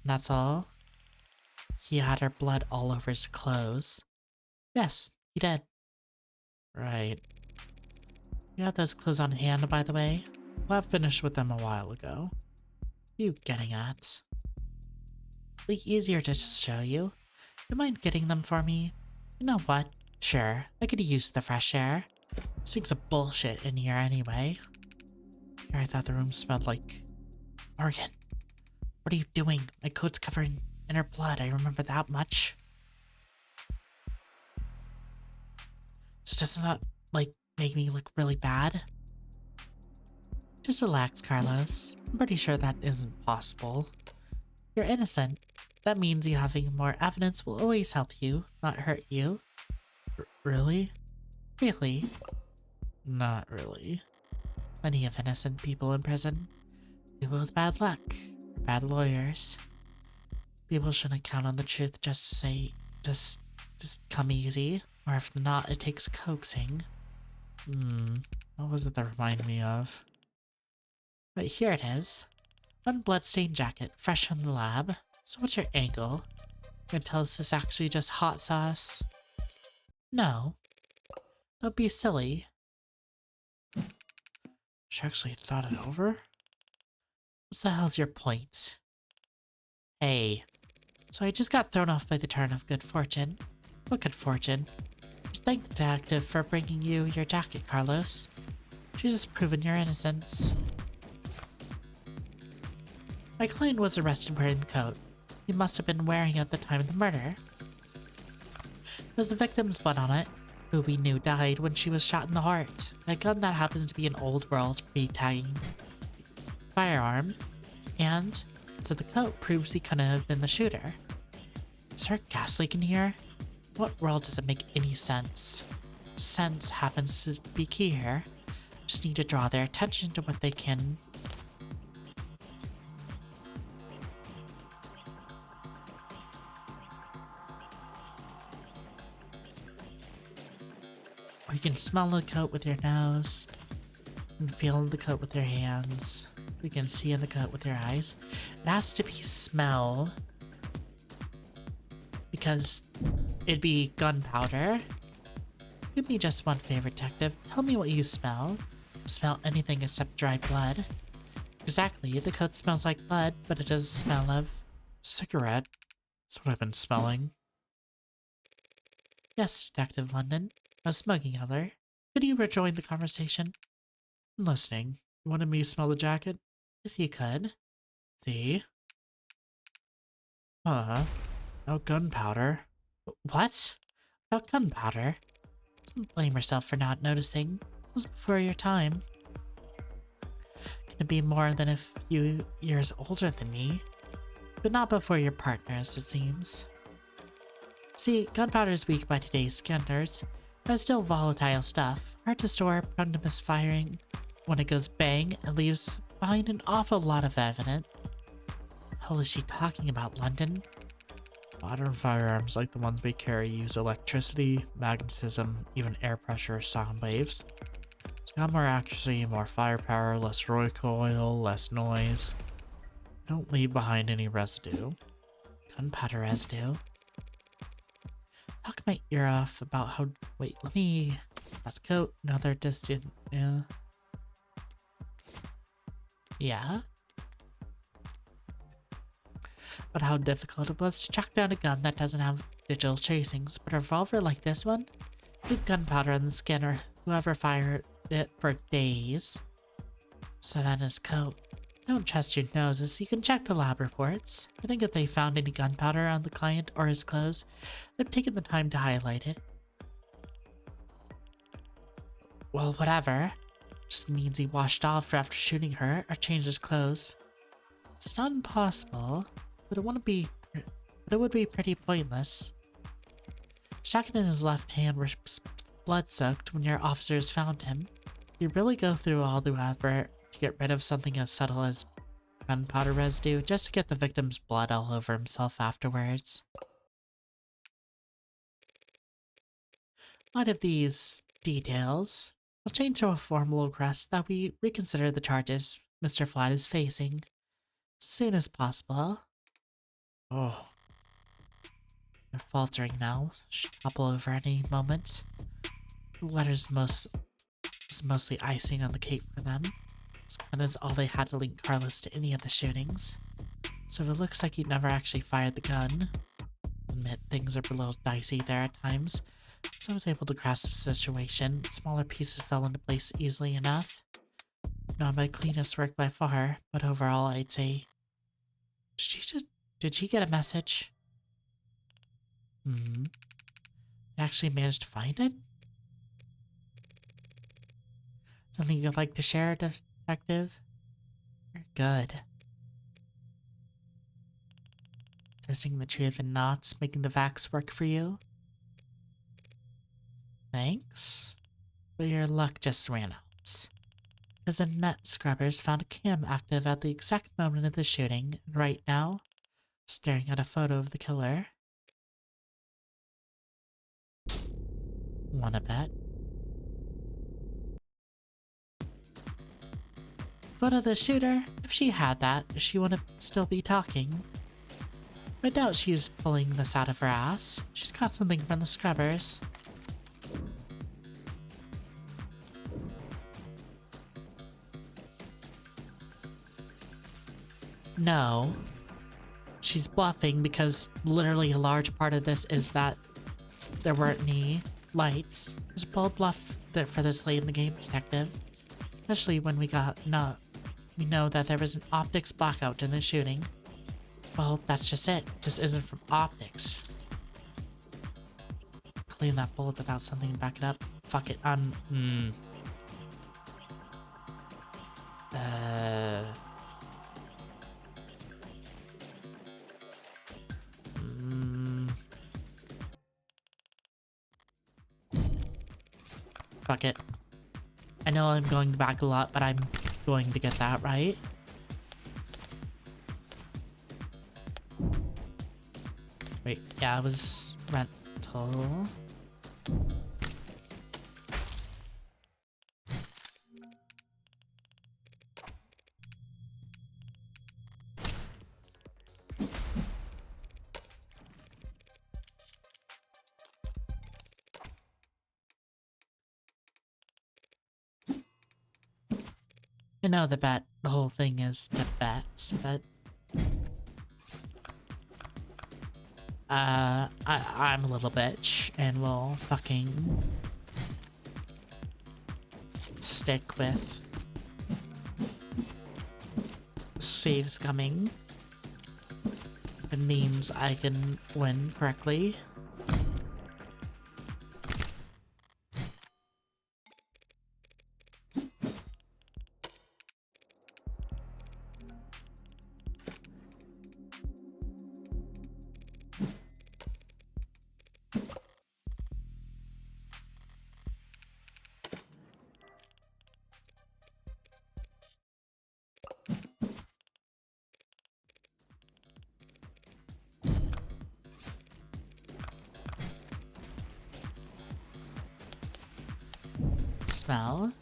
That's all. He had her blood all over his clothes. Yes, he did. Right. You have those clothes on hand, by the way? Well, I finished with them a while ago. What are you getting at? It'll be easier to just show you. You mind getting them for me? You know what? Sure, I could use the fresh air. This thing's a bullshit in here anyway. Here I thought the room smelled like... Morgan, what are you doing? My coat's covered in her blood, I remember that much. So doesn't that, like, make me look really bad? Just relax, Carlos. I'm pretty sure that isn't possible. You're innocent. That means you having more evidence will always help you, not hurt you. Really? Really? Not really. Plenty of innocent people in prison. People with bad luck. Or bad lawyers. People shouldn't count on the truth just to say, just come easy. Or if not, it takes coaxing. What was it that reminded me of? But here it is. One bloodstained jacket, fresh from the lab. So what's your angle? You can tell us this is actually just hot sauce? No. Don't be silly. She actually thought it over? What the hell's your point? Hey. So I just got thrown off by the turn of good fortune. What good fortune? Thank the detective for bringing you your jacket, Carlos. She's just proven your innocence. My client was arrested wearing the coat. He must have been wearing it at the time of the murder. There's the victim's blood on it, who we knew died when she was shot in the heart. A gun that happens to be an old world pre-tagging firearm. And so the coat proves he couldn't have been the shooter. Is there a gas leak in here? What world does it make any sense? Sense happens to be key here. Just need to draw their attention to what they can. You can smell the coat with your nose. You can feel the coat with your hands. You can see in the coat with your eyes. It has to be smell. Because it'd be gunpowder. Give me just one favor, detective. Tell me what you smell. Smell anything except dry blood. Exactly, the coat smells like blood, but it does smell of... cigarette. That's what I've been smelling. Yes, Detective London. A smoking other. Could you rejoin the conversation? I'm listening. You wanted me to smell the jacket? If you could. See? No gunpowder. What? About gunpowder? Don't blame yourself for not noticing. It was before your time. Gonna be more than a few years older than me. But not before your partners, it seems. See, gunpowder is weak by today's standards. But it's still volatile stuff, hard to store, prone to misfiring. When it goes bang, it leaves behind an awful lot of evidence. What the hell is she talking about, London? Modern firearms like the ones we carry use electricity, magnetism, even air pressure, sound waves. It's got more accuracy, more firepower, less recoil, less noise. Don't leave behind any residue. Gunpowder residue? Talk my ear off about how... Wait, let me... Let's go another distant... Yeah? But how difficult it was to track down a gun that doesn't have digital tracings, but a revolver like this one? Leave gunpowder in the skin or whoever fired it for days. So then his coat. Don't trust your noses. You can check the lab reports. I think if they found any gunpowder on the client or his clothes, they've taken the time to highlight it. Well, whatever. Just means he washed off after shooting her or changed his clothes. It's not impossible, but it would be pretty pointless. Shotgun in his left hand was blood-soaked when your officers found him. You really go through all the effort to get rid of something as subtle as gunpowder residue just to get the victim's blood all over himself afterwards. In light of these details, I'll change to a formal request that we reconsider the charges Mr. Flat is facing as soon as possible. Oh, they're faltering now. Should topple over any moment. The letter's mostly icing on the cake for them. This gun is all they had to link Carlos to any of the shootings. So if it looks like he never actually fired the gun, admit things are a little dicey there at times. So I was able to grasp the situation. Smaller pieces fell into place easily enough. Not my cleanest work by far, but overall I'd say... Did she get a message? Hmm. Actually managed to find it? Something you'd like to share, detective? You're good. Testing the truth and knots, making the facts work for you? Thanks. But your luck just ran out. Because the net scrubbers found a cam active at the exact moment of the shooting, and right now, staring at a photo of the killer. Wanna bet? Photo of the shooter? If she had that, she wouldn't still be talking. I doubt she's pulling this out of her ass. She's got something from the scrubbers. No. She's bluffing because literally a large part of this is that there weren't any lights. There's a bold bluff for this late in the game, detective. Especially when we know that there was an optics blackout in the shooting. Well, that's just it. This isn't from optics. Clean that bullet without something to back it up. Fuck it. Fuck it. I know I'm going back a lot, but I'm going to get that right. Wait, yeah, it was rental. I know the whole thing is to bets, but I'm a little bitch and will fucking stick with saves coming. If it means I can win correctly. Smell.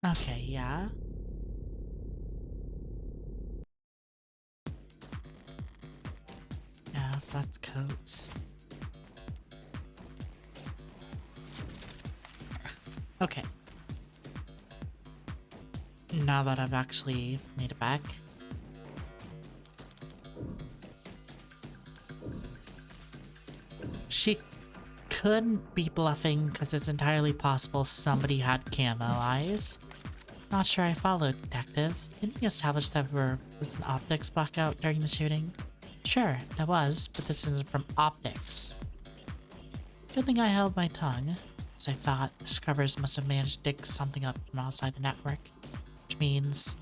Okay, yeah. Yeah, that's coats. Okay. Now that I've actually made it back. She couldn't be bluffing because it's entirely possible somebody had camo eyes. Not sure I followed, Detective. Didn't we establish that was an optics blackout during the shooting? Sure, that was, but this isn't from optics. Good thing I held my tongue, as I thought the scrubbers must have managed to dig something up from outside the network. Which means,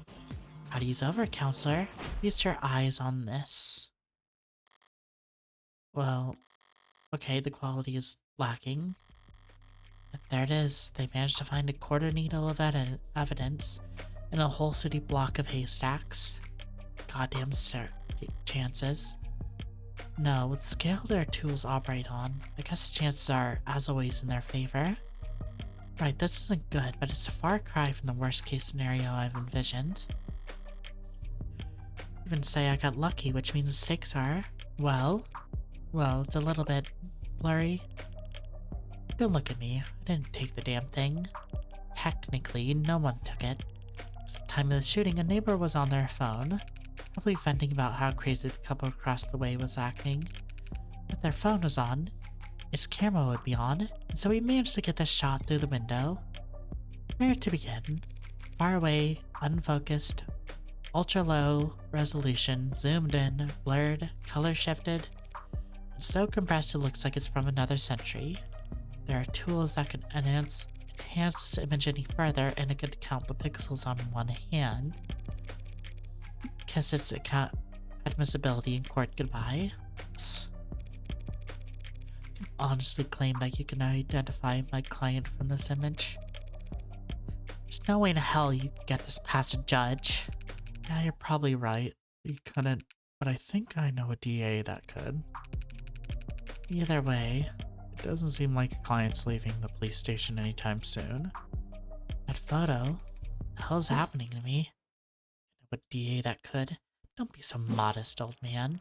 party's over, counselor. Feast your eyes on this. Well, okay, the quality is lacking. But there it is. They managed to find a quarter needle of evidence in a whole city block of haystacks. Goddamn chances. No, with the scale their tools operate on, I guess chances are, as always, in their favor. Right, this isn't good, but it's a far cry from the worst case scenario I've envisioned. Even say I got lucky, which means the stakes are, well, it's a little bit blurry. Don't look at me. I didn't take the damn thing. Technically, no one took it. At the time of the shooting, a neighbor was on their phone, probably venting about how crazy the couple across the way was acting. If their phone was on, its camera would be on, and so we managed to get this shot through the window. Where to begin? Far away, unfocused, ultra low resolution, zoomed in, blurred, color shifted. It's so compressed it looks like it's from another century. There are tools that can enhance this image any further, and it could count the pixels on one hand. Kiss its admissibility in court goodbye. I can honestly claim that you can identify my client from this image. There's no way in hell you could get this past a judge. Yeah, you're probably right. You couldn't, but I think I know a DA that could. Either way, it doesn't seem like a client's leaving the police station anytime soon. That photo? What the hell's happening to me? I know a DA that could. Don't be so modest, old man.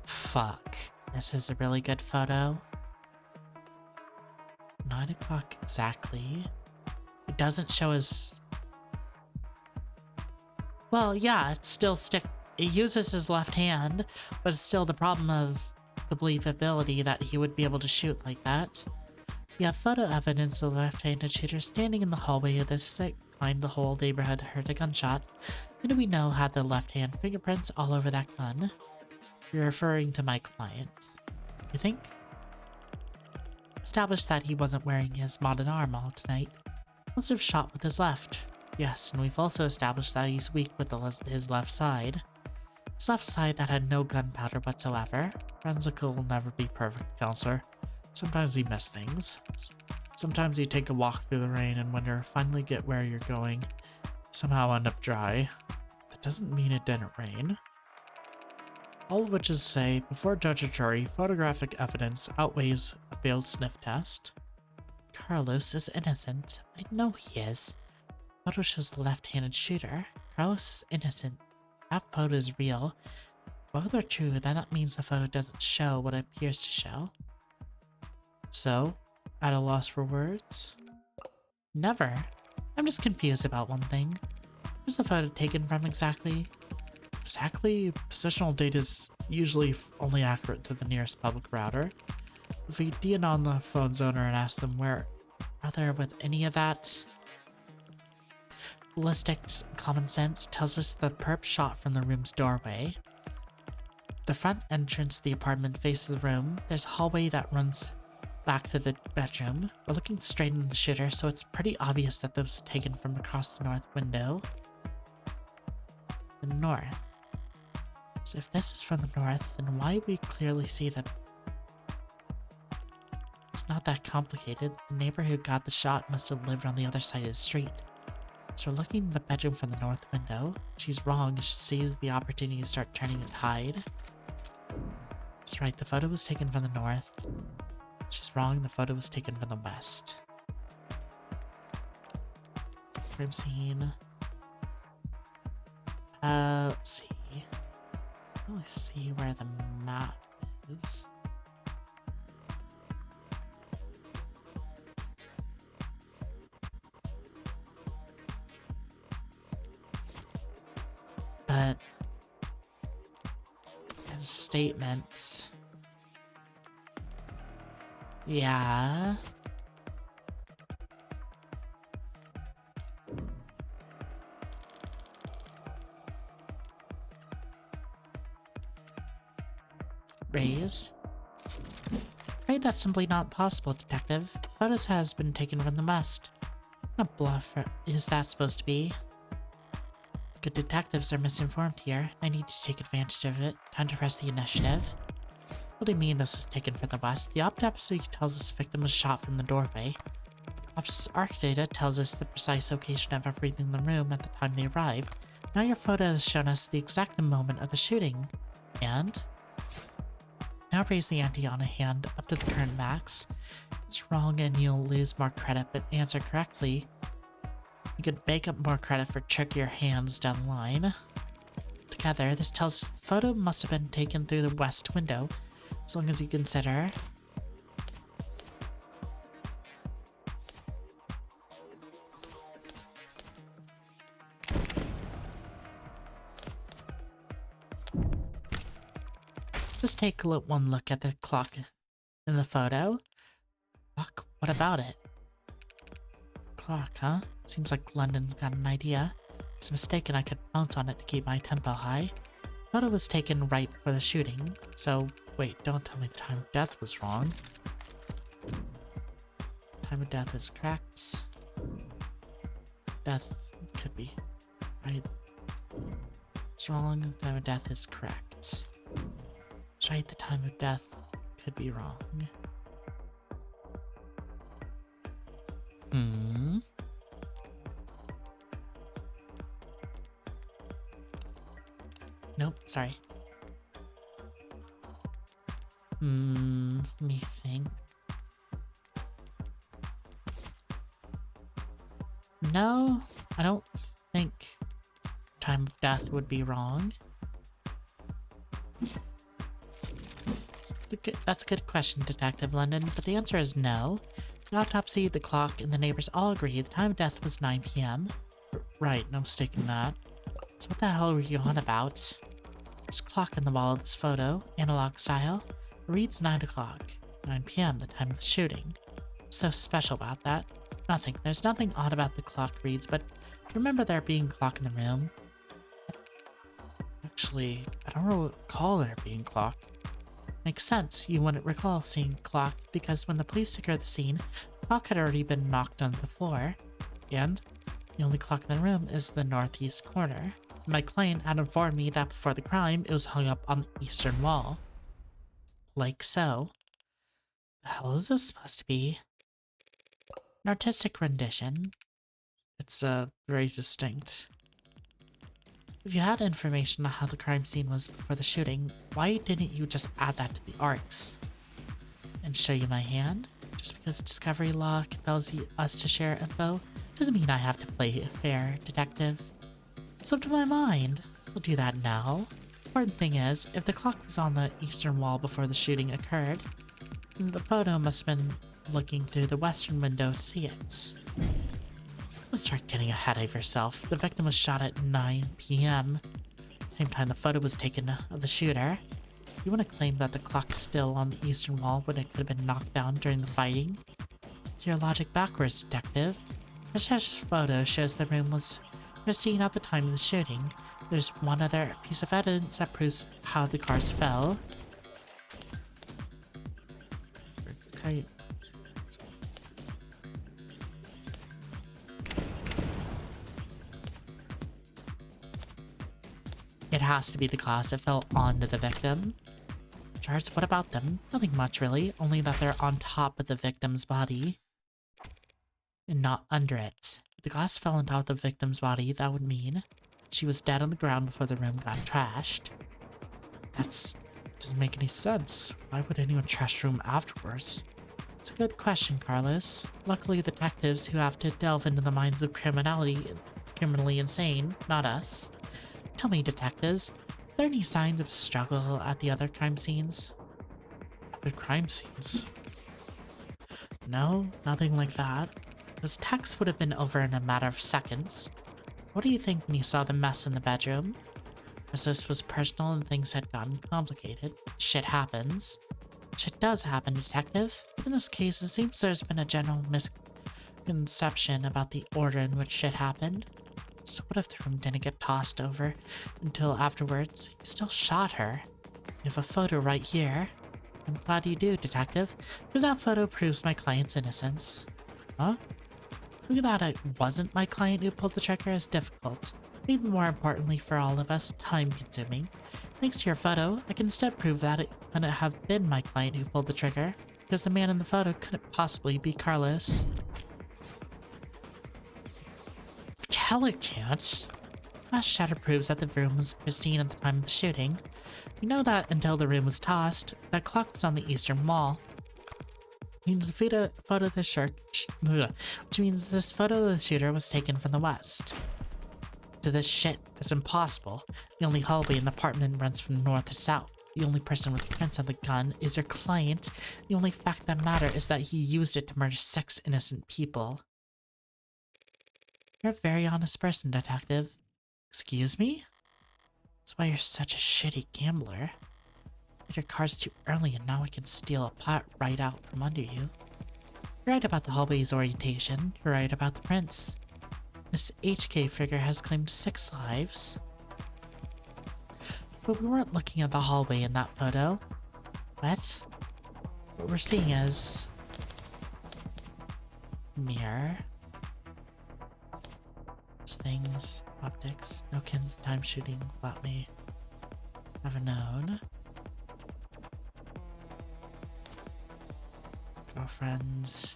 Fuck. This is a really good photo. 9 o'clock exactly. It doesn't show his... Well, yeah, it's still it uses his left hand, but it's still the problem of the believability that he would be able to shoot like that. We have photo evidence of the left-handed shooter standing in the hallway of this site. Claimed the whole neighborhood heard a gunshot. Who do we know had the left-hand fingerprints all over that gun? You're referring to my clients. You think? Established that he wasn't wearing his modern arm all tonight. Must have shot with his left. Yes, and we've also established that he's weak with his left side. His left side that had no gunpowder whatsoever. Forensic will never be perfect, counselor. Sometimes you miss things. Sometimes you take a walk through the rain and when you finally get where you're going, somehow end up dry. That doesn't mean it didn't rain. All of which is to say, before judge or jury, photographic evidence outweighs a failed sniff test. Carlos is innocent. I know he is. Photo shows the left-handed shooter. Carlos is innocent. That photo is real. If both are true, then that means the photo doesn't show what it appears to show. So, at a loss for words? Never. I'm just confused about one thing. Where's the photo taken from exactly? Exactly? Positional data is usually only accurate to the nearest public router. If we DN on the phone's owner and ask them where are there with any of that, ballistics common sense tells us the perp shot from the room's doorway. The front entrance of the apartment faces the room. There's a hallway that runs back to the bedroom. We're looking straight into the shooter, so it's pretty obvious that this was taken from across the north window. The north. So if this is from the north, then why do we clearly see that it's not that complicated? The neighbor who got the shot must have lived on the other side of the street. So we're looking at the bedroom from the north window. She's wrong. She sees the opportunity to start turning the tide. That's right, the photo was taken from the north. She's wrong, the photo was taken from the west. Crime scene. Let's see. I don't really see where the map is. But statements. Yeah. Raise. Afraid that's simply not possible, Detective. Photos has been taken from the west. What a bluff is that supposed to be? Good detectives are misinformed here. I need to take advantage of it. Time to press the initiative. What do you mean this was taken from the west? The autopsy tells us the victim was shot from the doorway. Officer's ARC data tells us the precise location of everything in the room at the time they arrived. Now your photo has shown us the exact moment of the shooting. And? Now raise the ante on a hand up to the current max. It's wrong and you'll lose more credit, but answer correctly. You could make up more credit for trickier hands down the line. Together, this tells us the photo must have been taken through the west window, as long as you consider. Just take one look at the clock in the photo. Fuck, what about it? Clock, huh? Seems like London's got an idea. If it's mistaken, I could bounce on it to keep my tempo high. Photo was taken right before the shooting, so wait, don't tell me the time of death was wrong. Time of death is correct. Death could be right. It's wrong, the time of death is correct. It's right, the time of death could be wrong. Nope, sorry. Let me think. No, I don't think time of death would be wrong. That's a good question, Detective London, but the answer is no. The autopsy, the clock, and the neighbors all agree the time of death was 9 p.m. Right, no mistaking that. So what the hell were you on about? This clock in the wall of this photo, analog style, reads 9 o'clock. 9 p.m., the time of the shooting. What's so special about that? Nothing. There's nothing odd about the clock reads, but remember there being a clock in the room? Actually, I don't recall there being a clock. Makes sense, you wouldn't recall seeing a clock, because when the police secured the scene, the clock had already been knocked on the floor, and the only clock in the room is the northeast corner. My client had informed me that before the crime, it was hung up on the eastern wall. Like so. The hell is this supposed to be? An artistic rendition. It's, very distinct. If you had information on how the crime scene was before the shooting, why didn't you just add that to the arcs? And show you my hand? Just because discovery law compels us to share info, doesn't mean I have to play fair, detective. It's up to my mind. We'll do that now. Important thing is, if the clock was on the eastern wall before the shooting occurred, then the photo must have been looking through the western window to see it. Don't start getting ahead of yourself. The victim was shot at 9 p.m. Same time the photo was taken of the shooter. You want to claim that the clock's still on the eastern wall when it could have been knocked down during the fighting? It's your logic backwards, detective. Rashesh's photo shows the room was pristine at the time of the shooting. There's one other piece of evidence that proves how the cars fell. Okay. It has to be the glass that fell onto the victim. Charles, what about them? Nothing much really, only that they're on top of the victim's body. And not under it. If the glass fell on top of the victim's body, that would mean she was dead on the ground before the room got trashed. That's Doesn't make any sense. Why would anyone trash the room afterwards? It's a good question, Carlos. Luckily, detectives who have to delve into the minds of criminally insane, not us. Tell me, detectives, are there any signs of struggle at the other crime scenes? Other crime scenes? No, nothing like that. This text would have been over in a matter of seconds. What do you think when you saw the mess in the bedroom? As this was personal and things had gotten complicated. Shit happens. Shit does happen, detective. But in this case, it seems there's been a general misconception about the order in which shit happened. So what if the room didn't get tossed over until afterwards? You still shot her. You have a photo right here. I'm glad you do, detective, because that photo proves my client's innocence. Huh? Proving that it wasn't my client who pulled the trigger is difficult. Even more importantly for all of us, time-consuming. Thanks to your photo, I can instead prove that it couldn't have been my client who pulled the trigger, because the man in the photo couldn't possibly be Carlos. Hell it can't. Last shatter proves that the room was pristine at the time of the shooting. We know that until the room was tossed, that clock was on the eastern wall. Means the photo of the which means this photo of the shooter was taken from the west. So this shit is impossible. The only hallway in the apartment runs from north to south. The only person with prints on the gun is your client. The only fact that matters is that he used it to murder 6 innocent people. You're a very honest person, detective. Excuse me? That's why you're such a shitty gambler. You hit your cards too early and now I can steal a pot right out from under you. You're right about the hallway's orientation. You're right about the prints. This HK figure has claimed 6 lives. But we weren't looking at the hallway in that photo. What? What we're seeing is... mirror. Things, optics, no kids time shooting without me ever known. Girlfriends.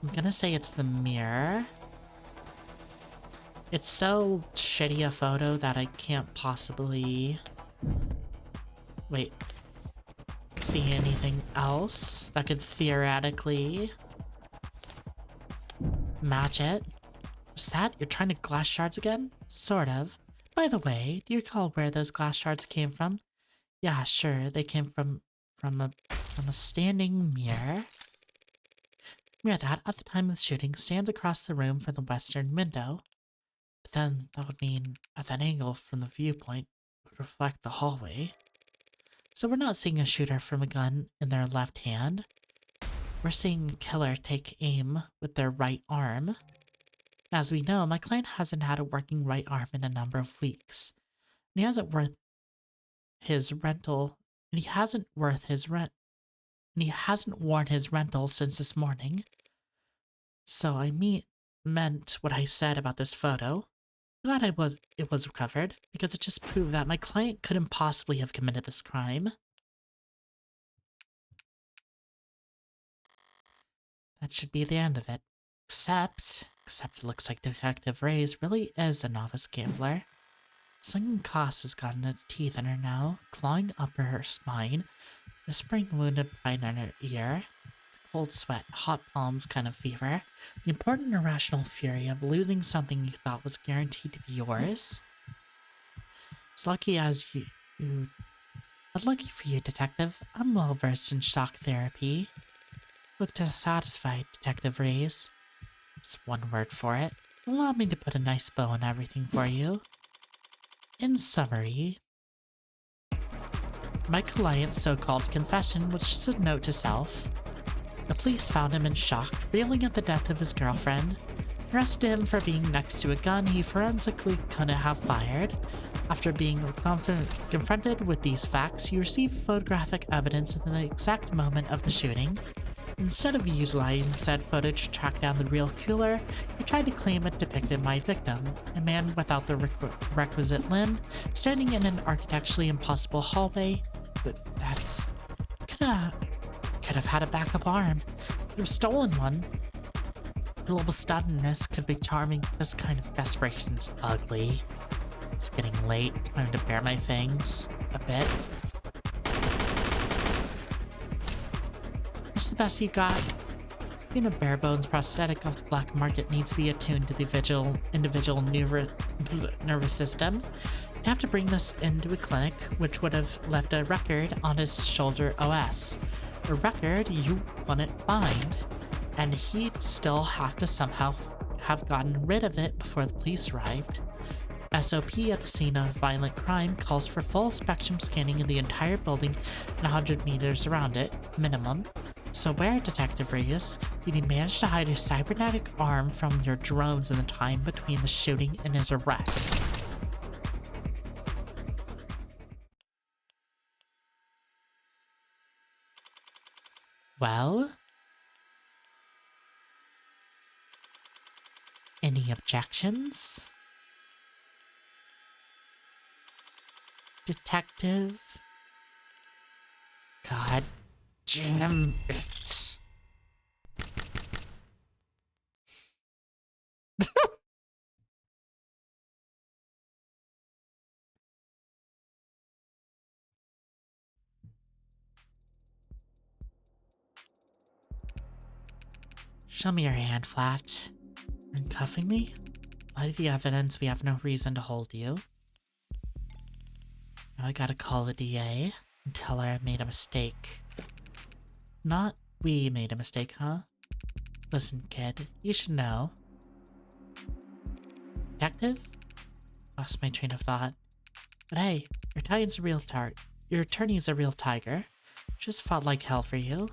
I'm gonna say it's the mirror. It's so shitty a photo that I can't possibly... Wait. See anything else that could theoretically match it? What's that? You're trying to glass shards again? Sort of. By the way, do you recall where those glass shards came from? Yeah, sure. They came from a standing mirror. Mirror that, at the time of the shooting, stands across the room from the western window. But then that would mean at that angle from the viewpoint would reflect the hallway. So we're not seeing a shooter from a gun in their left hand. We're seeing a killer take aim with their right arm. As we know, my client hasn't had a working right arm in a number of weeks. And he hasn't worth his rental. And he hasn't worn his rental since this morning. So I meant what I said about this photo. Glad it was recovered, because it just proved that my client couldn't possibly have committed this crime. That should be the end of it. Except it looks like Detective Reyes really is a novice gambler. Something Koss has gotten its teeth in her now, clawing up her spine, a spring wounded right in her ear. Cold sweat, hot palms kind of fever, the important irrational fury of losing something you thought was guaranteed to be yours. As lucky as but lucky for you, detective, I'm well versed in shock therapy. Look to satisfy, Detective Reyes. It's one word for it. Allow me to put a nice bow on everything for you. In summary, my client's so-called confession was just a note to self. The police found him in shock, railing at the death of his girlfriend, arrested him for being next to a gun he forensically couldn't have fired. After being confronted with these facts, you receive photographic evidence in the exact moment of the shooting. Instead of utilizing said footage to track down the real killer, you tried to claim it depicted my victim, a man without the requisite limb, standing in an architecturally impossible hallway. That's... could have had a backup arm. Could have stolen one. global stunnerness could be charming. This kind of desperation's ugly. It's getting late. Time to bare my fangs a bit. What's the best you got? Being a bare bones prosthetic of the black market needs to be attuned to the individual nervous system. You'd have to bring this into a clinic, which would have left a record on his shoulder OS. A record you wouldn't find, and he'd still have to somehow have gotten rid of it before the police arrived. SOP at the scene of violent crime calls for full spectrum scanning of the entire building and 100 meters around it, minimum. So where, Detective Reyes, did he manage to hide his cybernetic arm from your drones in the time between the shooting and his arrest? Well? Any objections? Detective? God damn it. Show me your hand, Flat. You're cuffing me? By the evidence, we have no reason to hold you. Now I gotta call the DA and tell her I made a mistake. Not we made a mistake, huh? Listen, kid, you should know. Detective? Lost my train of thought. But hey, your attorney's a real tiger. Just fought like hell for you.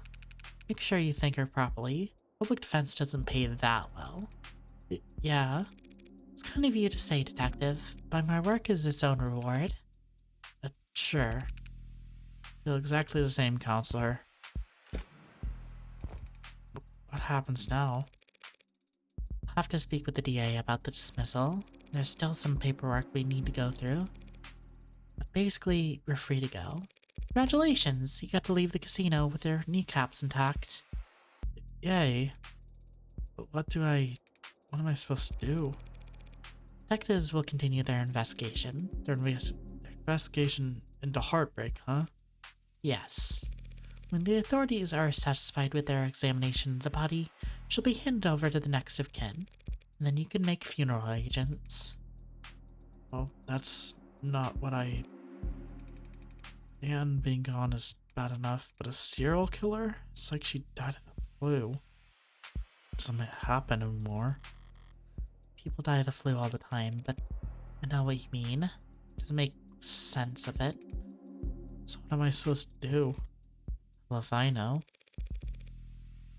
Make sure you thank her properly. Public defense doesn't pay that well. Yeah. It's kind of you to say, Detective, but my work is its own reward. Sure. Feel exactly the same, Counselor. What happens now? I'll have to speak with the DA about the dismissal. There's still some paperwork we need to go through. But basically, we're free to go. Congratulations! You got to leave the casino with your kneecaps intact. Yay. But what am I supposed to do? Detectives will continue their investigation. Their investigation into Heartbreak, huh? Yes. When the authorities are satisfied with their examination of the body, she'll be handed over to the next of kin. And then you can make funeral agents. Oh, that's not what I... Anne being gone is bad enough, but a serial killer? It's like she died of the flu. It doesn't happen anymore. People die of the flu all the time, but I know what you mean. It doesn't make sense of it. So what am I supposed to do? Well, if I know.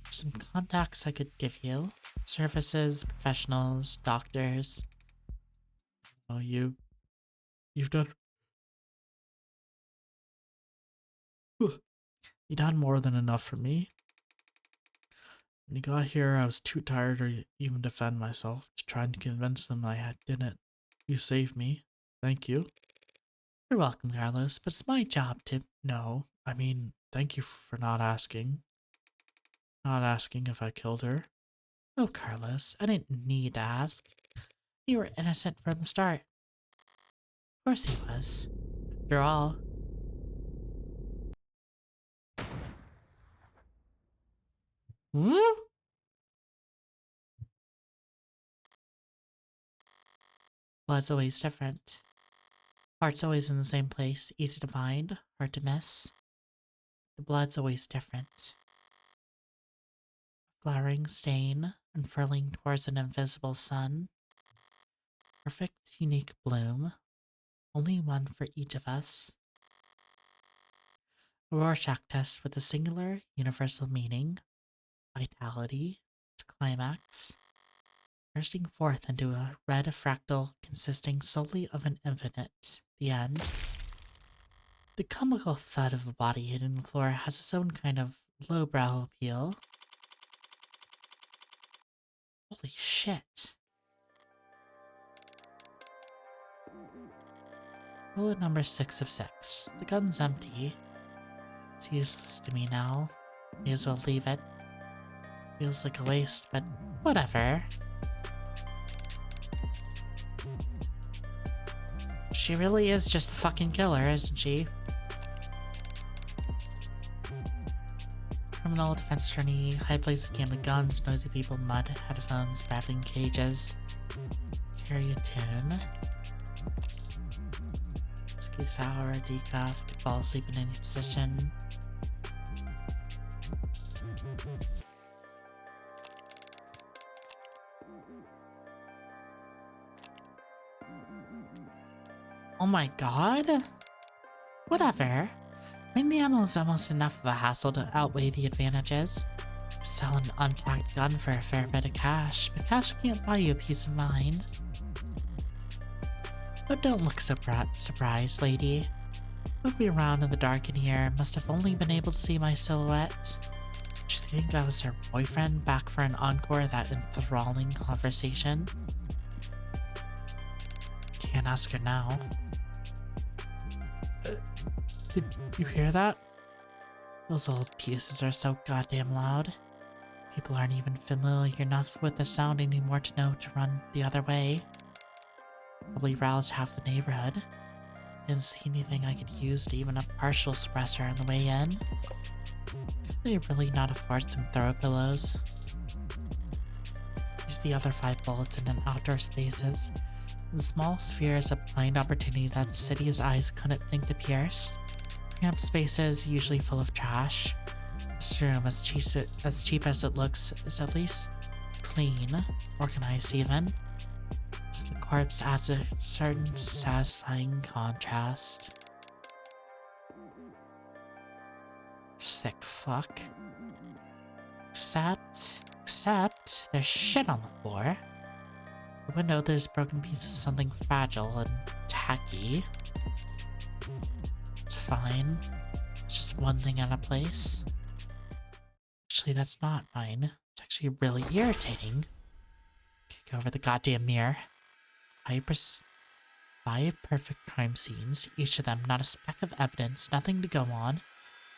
There's some contacts I could give you. Services, professionals, doctors. Oh, you've done... You've done more than enough for me. When you got here, I was too tired to even defend myself, just trying to convince them didn't. You saved me. Thank you. You're welcome, Carlos, but it's my job to know. I mean, thank you for not asking. Not asking if I killed her. Oh, Carlos, I didn't need to ask. You were innocent from the start. Of course he was. After all. Hmm? Blood's always different. Heart's always in the same place, easy to find, hard to miss. The blood's always different. Flowering stain, unfurling towards an invisible sun. Perfect, unique bloom. Only one for each of us. A Rorschach test with a singular, universal meaning. Vitality, its climax. Bursting forth into a red fractal consisting solely of an infinite. The end. The comical thud of a body hitting the floor has its own kind of lowbrow appeal. Holy shit. Bullet number 6 of 6. The gun's empty. It's useless to me now. May as well leave it. Feels like a waste, but whatever. She really is just the fucking killer, isn't she? Criminal defense attorney, high place of gambling guns, noisy people, mud, headphones, battling cages. Carry a tune. Whiskey sour, decaf, could fall asleep in any position. Oh my god? Whatever. I mean, the ammo is almost enough of a hassle to outweigh the advantages. Sell an untagged gun for a fair bit of cash, but cash can't buy you peace of mind. But don't look surprised, lady. Moving around in the dark in here, must have only been able to see my silhouette. Did you think I was her boyfriend back for an encore of that enthralling conversation? Can't ask her now. Did you hear that? Those old pieces are so goddamn loud. People aren't even familiar enough with the sound anymore to know to run the other way. Probably roused half the neighborhood. Didn't see anything I could use to even a partial suppressor on the way in. Could they really not afford some throw pillows? Use the other 5 bullets in outdoor spaces. The small spheres of blind opportunity that the city's eyes couldn't think to pierce. Camp spaces, usually full of trash. This room, as cheap as it looks, is at least clean, organized even. Just the corpse adds a certain satisfying contrast. Sick fuck. Except, there's shit on the floor. The window, there's broken pieces of something fragile and tacky. It's fine. It's just one thing out of place. Actually, that's not fine. It's actually really irritating. Kick over the goddamn mirror. 5 perfect crime scenes, each of them not a speck of evidence, nothing to go on.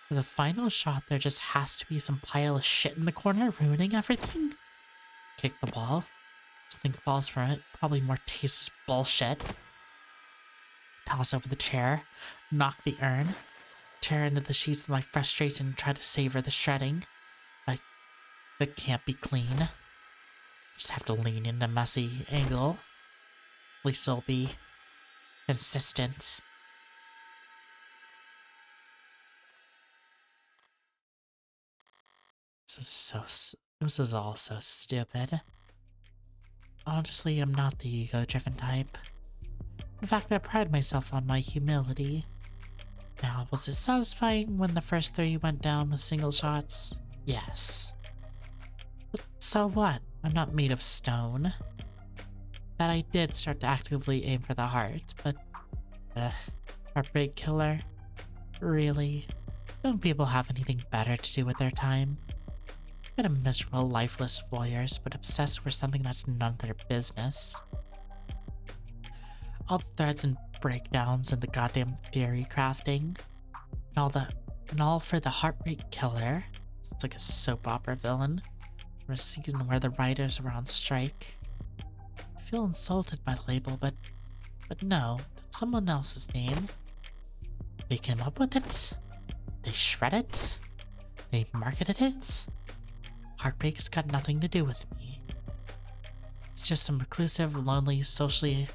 For the final shot, there just has to be some pile of shit in the corner ruining everything. Kick the ball. Something falls from it, probably more tasteless bullshit. Toss over the chair, knock the urn, tear into the sheets with my frustration and try to savor the shredding. Like, it can't be clean. Just have to lean into a messy angle. At least it'll be consistent. This is all so stupid. Honestly, I'm not the ego-driven type. In fact, I pride myself on my humility. Now, was it satisfying when the first 3 went down with single shots? Yes. But so what? I'm not made of stone. That I did start to actively aim for the heart, but... Heartbreak killer? Really? Don't people have anything better to do with their time? Kind of miserable, lifeless voyeurs, but obsessed with something that's none of their business. All the threads and breakdowns and the goddamn theory crafting, and all for the heartbreak killer. It's like a soap opera villain from a season where the writers were on strike. I feel insulted by the label, but no, that's someone else's name. They came up with it. They shred it. They marketed it. Heartbreak's got nothing to do with me. It's just some reclusive, lonely, socially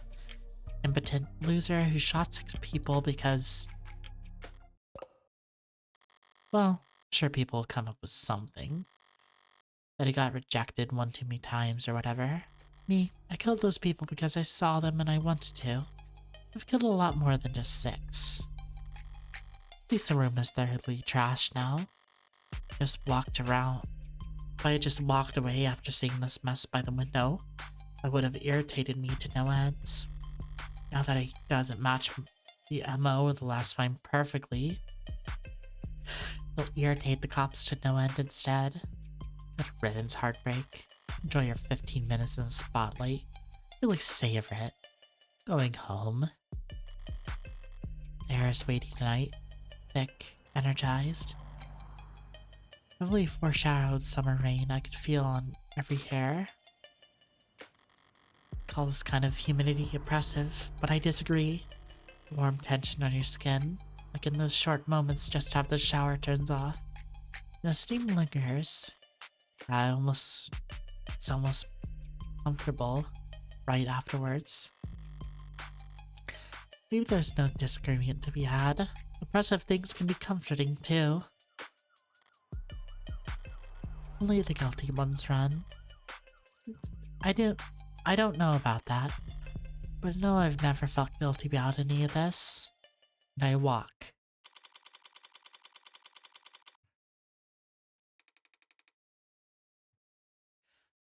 impotent loser who shot 6 people because... Well, sure people will come up with something. That he got rejected one too many times or whatever. Me, I killed those people because I saw them and I wanted to. I've killed a lot more than just 6. At least the room is thoroughly trashed now. Just walked around. If I had just walked away after seeing this mess by the window, that would have irritated me to no end. Now that it doesn't match the MO of the last time perfectly, it'll irritate the cops to no end instead. Good riddance, Heartbreak. Enjoy your 15 minutes in the spotlight. Really savor it. Going home. The air is waiting tonight. Thick, energized. Heavily foreshadowed summer rain I could feel on every hair. Call this kind of humidity oppressive, but I disagree. Warm tension on your skin, like in those short moments just after the shower turns off. The steam lingers. It's almost comfortable right afterwards. Maybe there's no disagreement to be had. Oppressive things can be comforting too. Only the guilty ones run. I do I don't know about that, but no, I've never felt guilty about any of this. And I walk.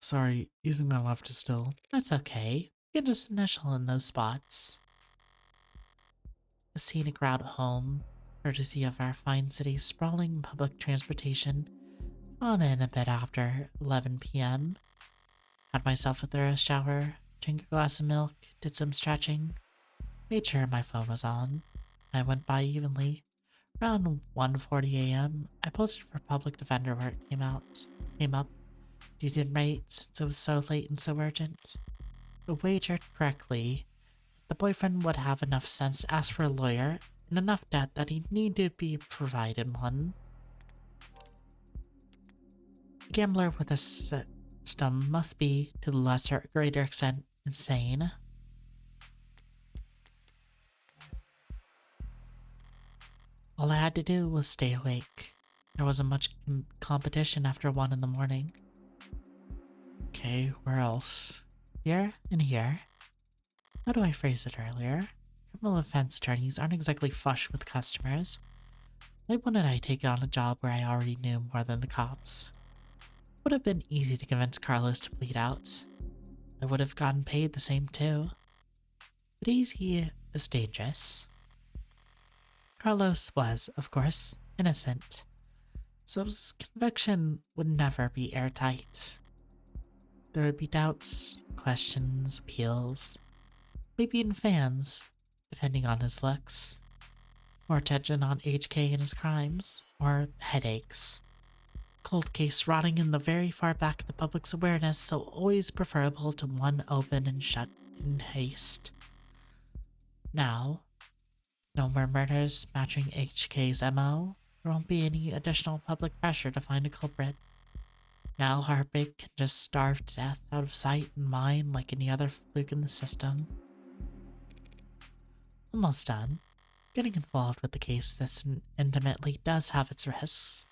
Sorry, using my left is still. That's okay. You can just initial in those spots. A scenic route home, courtesy of our fine city's sprawling public transportation, on in a bit after 11 p.m. Had myself a thorough shower, drank a glass of milk, did some stretching, made sure my phone was on. I went by evenly. Around 1:40 a.m., I posted for public defender where it came up. Decent rate since it was so late and so urgent. I wagered correctly the boyfriend would have enough sense to ask for a lawyer and enough debt that he needed to be provided one. A gambler with a system must be, to the lesser or greater extent, insane. All I had to do was stay awake. There wasn't much competition after 1 in the morning. Okay, where else? Here and here. How do I phrase it earlier? Criminal defense attorneys aren't exactly flush with customers. Why wouldn't I take on a job where I already knew more than the cops? Would have been easy to convince Carlos to plead out. I would have gotten paid the same too. But easy is dangerous. Carlos was, of course, innocent, so his conviction would never be airtight. There would be doubts, questions, appeals, maybe even fans, depending on his looks. More attention on HK and his crimes, or headaches. Cold case rotting in the very far back of the public's awareness, so always preferable to one open and shut in haste. Now, no more murders matching HK's MO. There won't be any additional public pressure to find a culprit. Now heartbreak can just starve to death out of sight and mind like any other fluke in the system. Almost done. Getting involved with the case this intimately does have its risks.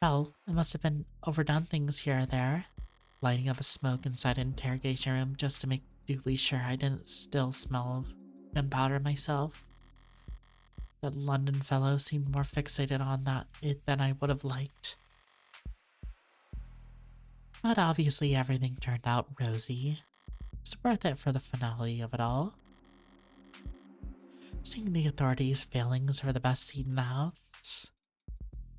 Hell, I must have been overdone things here or there. Lighting up a smoke inside an interrogation room just to make doubly sure I didn't still smell of gunpowder myself. That London fellow seemed more fixated on it than I would have liked. But obviously everything turned out rosy. It's worth it for the finality of it all. Seeing the authorities' failings for the best seat in the house,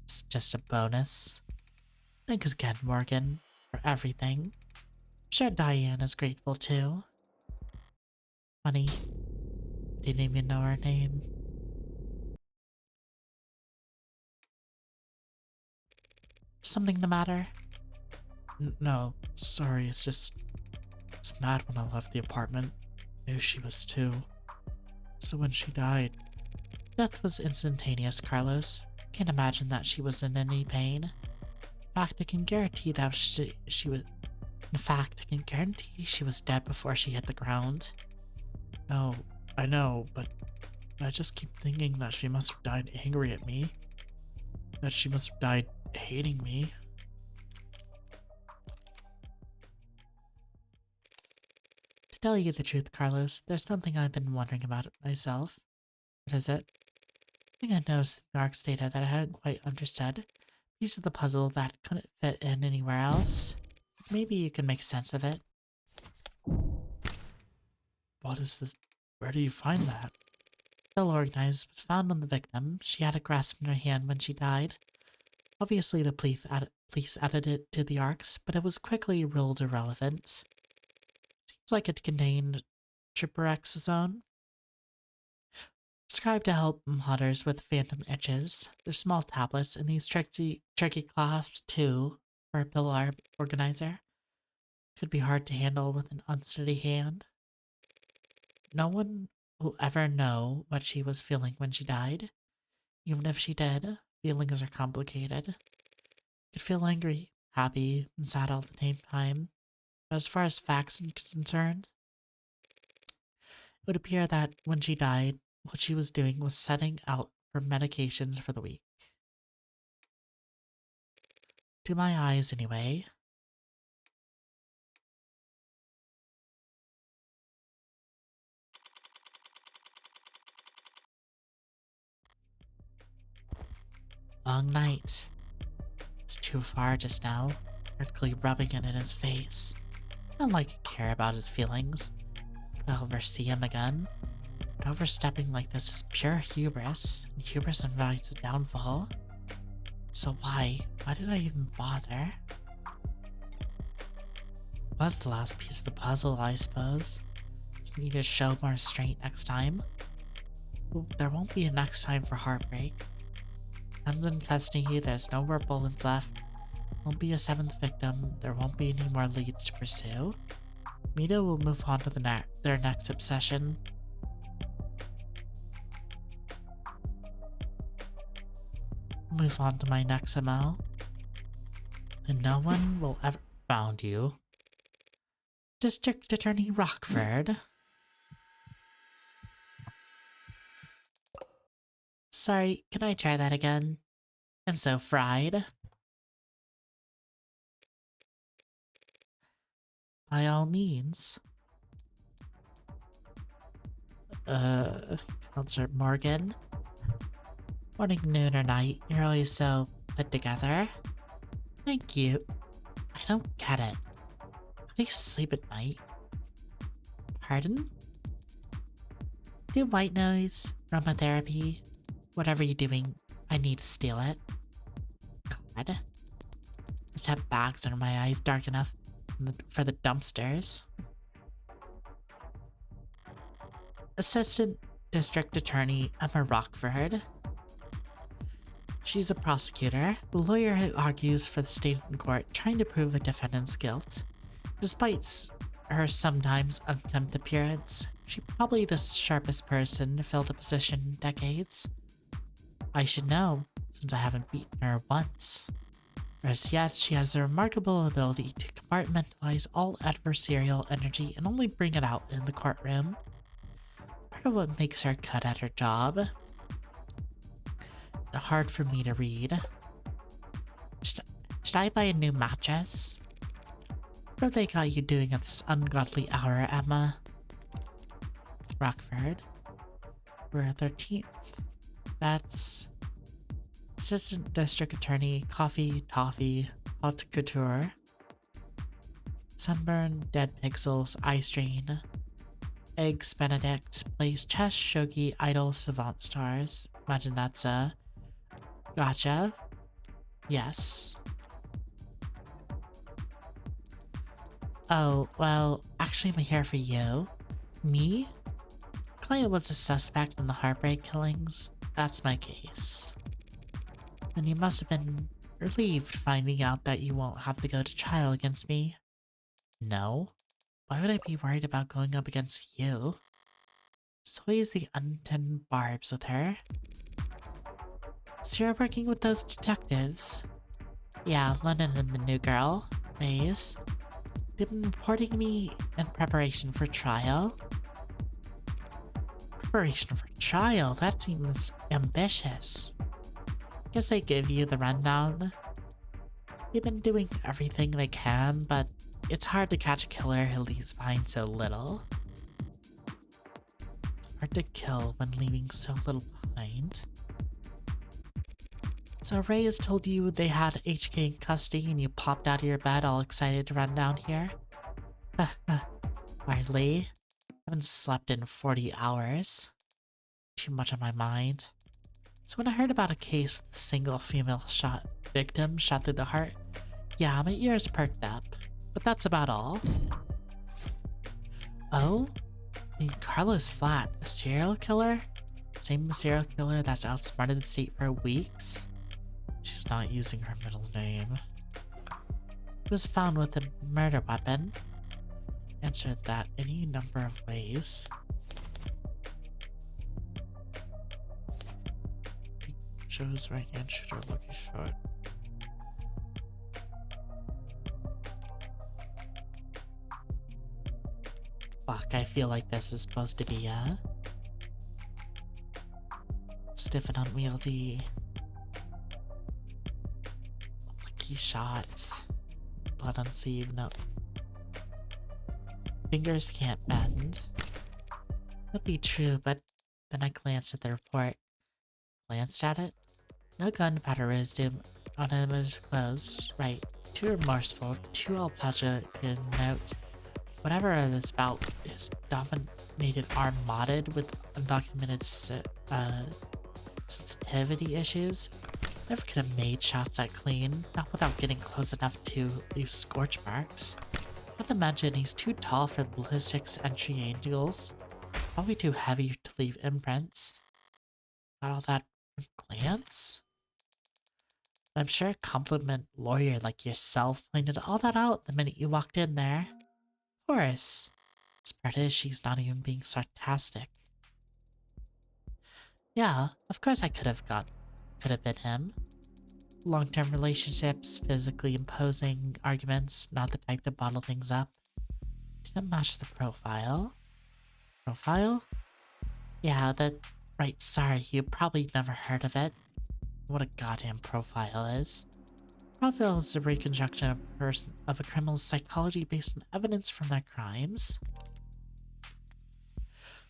it's just a bonus. Thanks again, Morgan, for everything. I'm sure Diane is grateful too. Funny, I didn't even know her name. Something the matter? No, sorry, it's just... I was mad when I left the apartment. Knew she was too. So when she died... Death was instantaneous, Carlos. Can't imagine that she was in any pain. In fact, I can guarantee that she was... In fact, I can guarantee she was dead before she hit the ground. No, I know, but I just keep thinking that she must have died angry at me. That she must have died hating me. To tell you the truth, Carlos, there's something I've been wondering about myself. What is it? I think I noticed in Dark's data that I hadn't quite understood. Piece of the puzzle that couldn't fit in anywhere else. Maybe you can make sense of it. What is this? Where do you find that? Well organized, was found on the victim. She had a grasp in her hand when she died. Obviously the police added it to the arcs, but it was quickly ruled irrelevant. Seems like it contained triperexazone. Prescribed to help modders with phantom itches. They're small tablets, and these tricky clasps, too, for a pillow organizer. Could be hard to handle with an unsteady hand. No one will ever know what she was feeling when she died. Even if she did, feelings are complicated. Could feel angry, happy, and sad all the same time. But as far as facts are concerned, it would appear that when she died, what she was doing was setting out for medications for the week. To my eyes, anyway. Long night. It's too far just now, practically rubbing it in his face. I don't like to care about his feelings. If I'll ever see him again. But overstepping like this is pure hubris, and hubris invites a downfall. So why did I even bother? Was the last piece of the puzzle, I suppose. Just need to show more restraint next time. Ooh, there won't be a next time for Heartbreak. Ken's in custody, there's no more bullets left. Won't be a seventh victim, there won't be any more leads to pursue. Mita will move on to their next obsession. Move on to my next MO. And no one will ever found you. District Attorney Rockford. Sorry, can I try that again? I'm so fried. By all means. Counselor Morgan. Morning, noon, or night, you're always so put together. Thank you. I don't get it. How do you sleep at night? Pardon? Do white noise, aromatherapy, whatever you're doing, I need to steal it. God. Just have bags under my eyes dark enough for the dumpsters. Assistant District Attorney Emma Rockford. She's a prosecutor, the lawyer who argues for the state in court, trying to prove a defendant's guilt. Despite her sometimes unkempt appearance, she's probably the sharpest person to fill the position in decades. I should know, since I haven't beaten her once. Whereas yet, she has a remarkable ability to compartmentalize all adversarial energy and only bring it out in the courtroom. Part of what makes her good at her job. Hard for me to read. Should I buy a new mattress? What have they got you doing at this ungodly hour, Emma? Rockford. We're 13th. That's Assistant District Attorney, coffee, toffee, haute couture, sunburn, dead pixels, eye strain, eggs Benedict, plays chess, shogi, idol, savant stars. Imagine that's a gotcha. Yes. Oh, well, actually I'm here for you. Me? Client was a suspect in the Heartbreak killings. That's my case. And you must have been relieved finding out that you won't have to go to trial against me. No. Why would I be worried about going up against you? So is the untended barbs with her. So you're working with those detectives? Yeah, Lennon and the new girl, Maze. They've been reporting me in preparation for trial. Preparation for trial? That seems ambitious. Guess they give you the rundown. They've been doing everything they can, but it's hard to catch a killer who leaves behind so little. It's hard to kill when leaving so little behind. So Ray has told you they had HK in custody and you popped out of your bed all excited to run down here? Hardly. I haven't slept in 40 hours. Too much on my mind. So when I heard about a case with a single female victim shot through the heart, yeah, my ears perked up. But that's about all. Oh? I mean, Carlos Flat, a serial killer? Same serial killer that's outsmarted the state for weeks. She's not using her middle name. Was found with a murder weapon. Answered that any number of ways. Shows right hand shooter looking short. Fuck, I feel like this is supposed to be a stiff and unwieldy. Lucky shots. Blood unsaved, no. Fingers can't bend. Could be true, but then I glanced at the report. Glanced at it? No gunpowder residue on his clothes. Right. Too remorseful, too alpaca can note. Whatever this about is dominated arm modded with undocumented sensitivity issues. Never could have made shots that clean, not without getting close enough to leave scorch marks. Not to mention he's too tall for ballistics entry angles. Probably too heavy to leave imprints. Got all that from glance? I'm sure a compliment lawyer like yourself pointed all that out the minute you walked in there. Of course. Best part is she's not even being sarcastic. Yeah, of course I could have been him. Long-term relationships, physically imposing arguments, not the type to bottle things up. Didn't match the profile. Profile? Yeah, right, sorry, you probably never heard of it. What a goddamn profile is. Profile is a reconstruction of a criminal's psychology based on evidence from their crimes.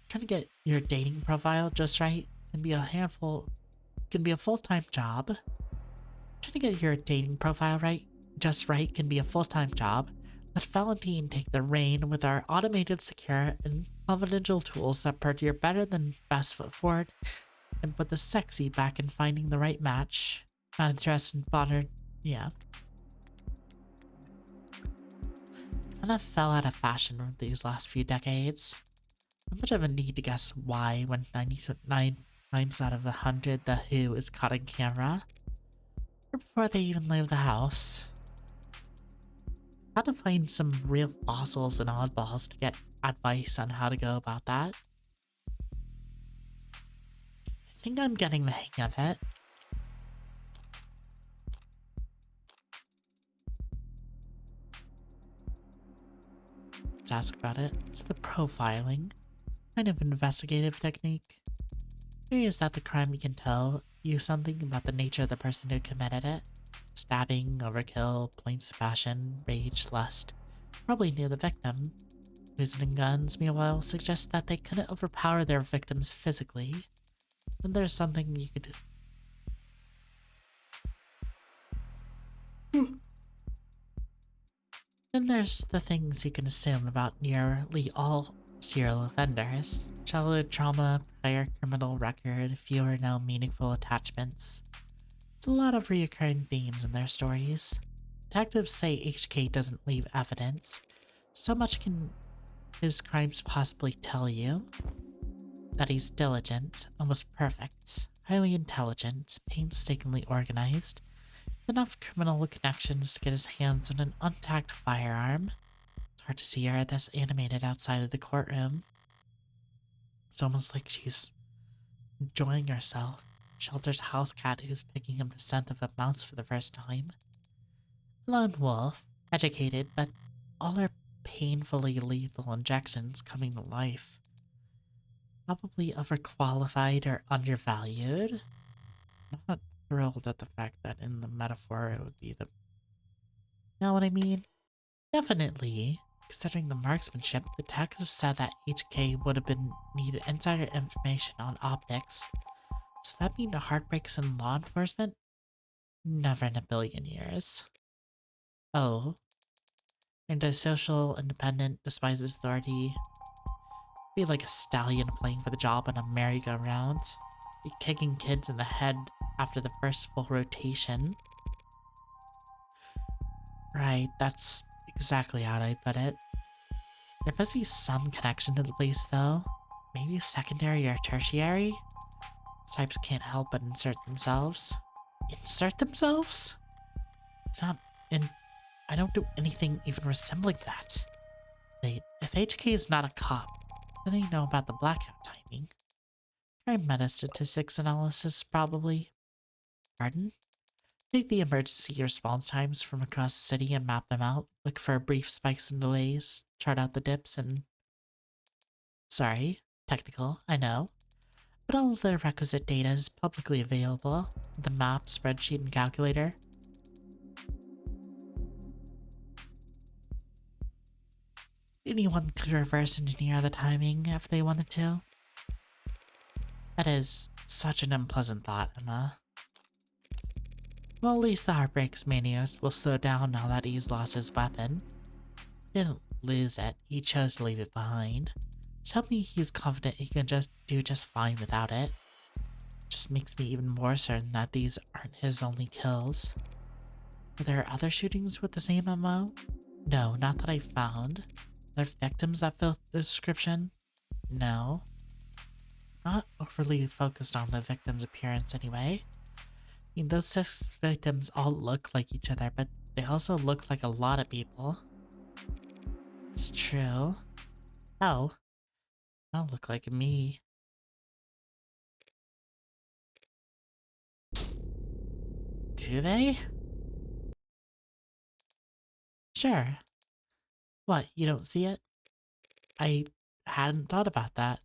Trying to get your dating profile just right can be a full-time job. Trying to get your dating profile just right can be a full-time job. Let Valentine take the reign with our automated, secure, and confidential tools that put your better than best foot forward and put the sexy back in finding the right match. Not interested in modern, yeah. Kinda fell out of fashion these last few decades. Not much of a need to guess why when 99 times out of 100 the Who is caught on camera. Or before they even leave the house. How to find some real fossils and oddballs to get advice on how to go about that. I think I'm getting the hang of it. Let's ask about it. It's the profiling. Kind of investigative technique. Theory is that the crime can tell you something about the nature of the person who committed it. Stabbing, overkill, plain passion, rage, lust. Probably knew the victim. Poisoning guns, meanwhile, suggests that they couldn't overpower their victims physically. Then there's something you could Then there's the things you can assume about nearly all serial offenders. Childhood trauma, prior criminal record, few or no meaningful attachments. It's a lot of recurring themes in their stories. Detectives say HK doesn't leave evidence. So much can his crimes possibly tell you. That he's diligent, almost perfect, highly intelligent, painstakingly organized, with enough criminal connections to get his hands on an untagged firearm. It's hard to see her this animated outside of the courtroom. It's almost like she's enjoying herself. Shelter's house cat who's picking up the scent of a mouse for the first time. Lone wolf, educated, but all her painfully lethal injections coming to life. Probably overqualified or undervalued. I'm not thrilled at the fact that in the metaphor it would be the... You know what I mean? Definitely. Considering the marksmanship, the detective said that HK would have been needed insider information on optics. Does that mean the heartbreaks in law enforcement? Never in a billion years. Oh. Antisocial, independent, despises authority. Be like a stallion playing for the job on a merry-go-round. Be kicking kids in the head after the first full rotation. Right, that's exactly how I put it. There must be some connection to the place though. Maybe secondary or tertiary? types can't help but insert themselves. Insert themselves? Not in. I don't do anything even resembling that. Wait, if HK is not a cop, what do they know about the blackout timing? Crime meta statistics analysis, probably. Pardon? Take the emergency response times from across the city and map them out. Look for brief spikes and delays. Chart out the dips and. Sorry, technical, I know. But all of the requisite data is publicly available. The map, spreadsheet, and calculator. Anyone could reverse engineer the timing if they wanted to. That is such an unpleasant thought, Emma. Well, at least the Heartbreak's manias will slow down now that he's lost his weapon. He didn't lose it, he chose to leave it behind. Tell me he's confident he can do just fine without it. Just makes me even more certain that these aren't his only kills. Are there other shootings with the same MO? No, not that I found. Are there victims that fit the description? No. Not overly focused on the victim's appearance anyway. I mean, those 6 victims all look like each other, but they also look like a lot of people. It's true. Oh. They don't look like me. Do they? Sure. What, you don't see it? I hadn't thought about that.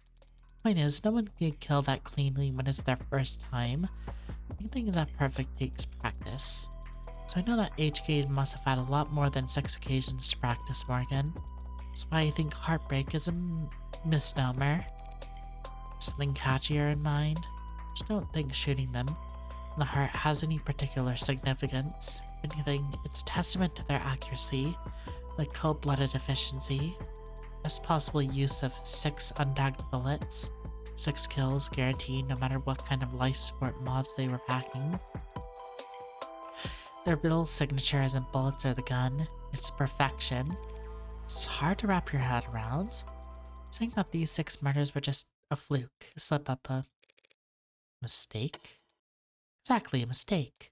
Point is, no one can kill that cleanly when it's their first time. Anything that perfect takes practice. So I know that HK must have had a lot more than 6 occasions to practice, Morgan. That's why I think Heartbreak is a misnomer. Something catchier in mind. Just don't think shooting them in the heart has any particular significance. If anything, it's testament to their accuracy, like cold-blooded efficiency. Best possible use of 6 untagged bullets. 6 kills guaranteed no matter what kind of life support mods they were packing. Their build signature isn't bullets or the gun, it's perfection. It's hard to wrap your head around. Saying that these 6 murders were just a fluke, a slip up, a mistake? Exactly, a mistake.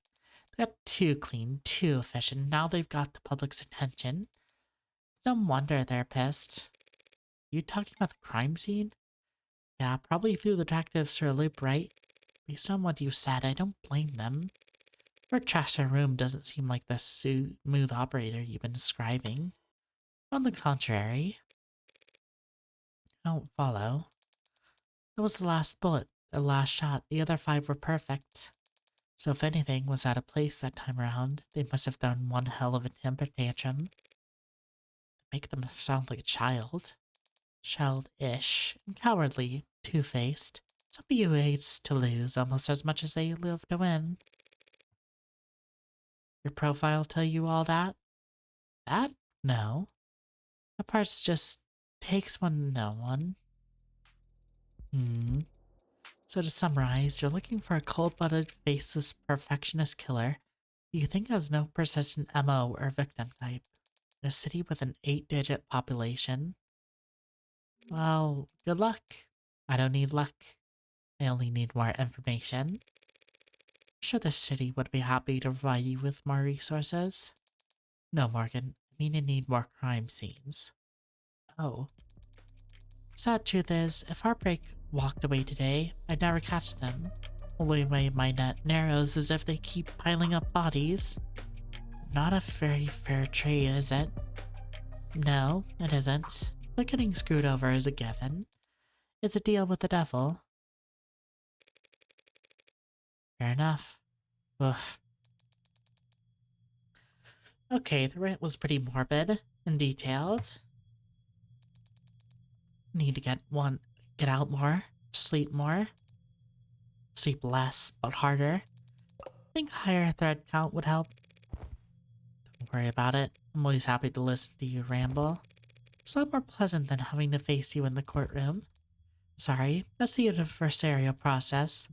They got too clean, too efficient, now they've got the public's attention. It's no wonder they're pissed. You talking about the crime scene? Yeah, probably threw the detectives for a loop, right? Based on what you said, I don't blame them. Your trash their room doesn't seem like the smooth operator you've been describing. On the contrary, I don't follow. That was the last bullet, the last shot. The other 5 were perfect. So if anything was out of place that time around, they must have thrown one hell of a temper tantrum. Make them sound like a child. Childish and cowardly, two-faced. Somebody who hates to lose almost as much as they live to win. Your profile tell you all that? That? No. That part's just takes one to know one. So to summarize, you're looking for a cold-blooded, faceless, perfectionist killer who you think has no persistent MO or victim type in a city with an 8-digit population. Well, good luck. I don't need luck. I only need more information. I'm sure the city would be happy to provide you with more resources. No, Morgan. I mean I need more crime scenes. Oh. Sad truth is, if Heartbreak walked away today, I'd never catch them. Only way my net narrows is if they keep piling up bodies. Not a very fair trade, is it? No, it isn't. But getting screwed over is a given. It's a deal with the devil. Fair enough. Oof. Okay, the rant was pretty morbid and detailed. Need to get out more, sleep more. Sleep less, but harder. Think higher thread count would help. Don't worry about it. I'm always happy to listen to you ramble. It's a lot more pleasant than having to face you in the courtroom. Sorry, that's the adversarial process.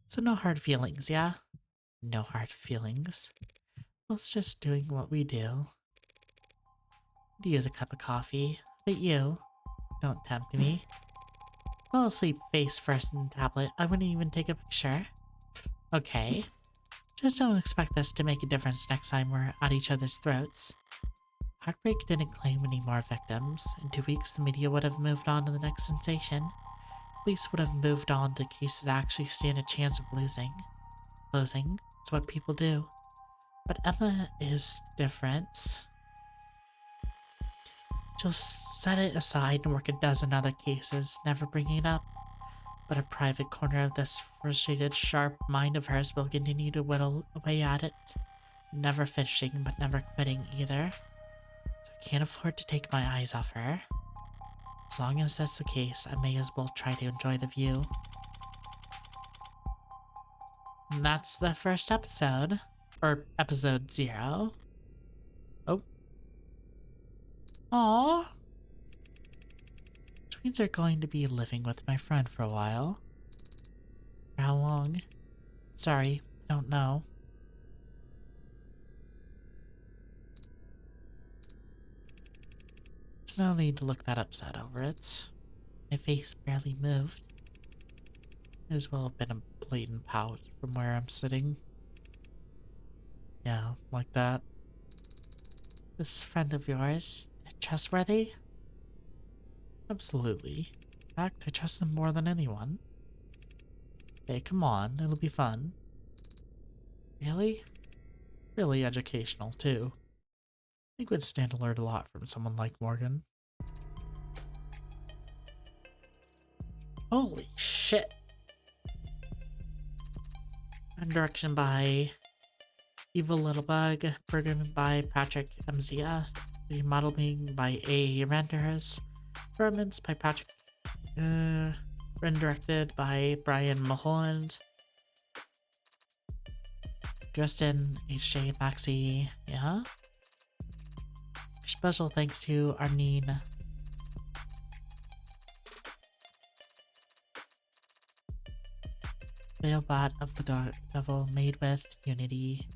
So no hard feelings, yeah? No hard feelings. Us just doing what we do. Could use a cup of coffee. But you, don't tempt me. Fall asleep face first in the tablet. I wouldn't even take a picture. Okay. Just don't expect this to make a difference next time we're at each other's throats. Heartbreak didn't claim any more victims. In 2 weeks, the media would have moved on to the next sensation. Police would have moved on to cases that actually stand a chance of losing. Closing. It's what people do. But Emma is different. She'll set it aside and work a dozen other cases, never bringing it up. But a private corner of this frustrated, sharp mind of hers will continue to whittle away at it. Never finishing, but never quitting either. So I can't afford to take my eyes off her. As long as that's the case, I may as well try to enjoy the view. And that's the first episode. Or episode 0. Oh. Aww. Which means they're going to be living with my friend for a while. For how long? Sorry, I don't know. There's no need to look that upset over it. My face barely moved. May as well have been a blatant pout from where I'm sitting. Yeah, like that. This friend of yours, trustworthy? Absolutely. In fact, I trust them more than anyone. Hey, come on, it'll be fun. Really? Really educational, too. I think we'd stand to learn a lot from someone like Morgan. Holy shit! And direction by Evil Little Bug, programming by Patrick Mzia, remodeling by A. Renders, performance by Patrick, directed by Brian Mulholland, Justin H.J. Maxey, yeah? Special thanks to Arneen. Veilbot of the Devil made with Unity.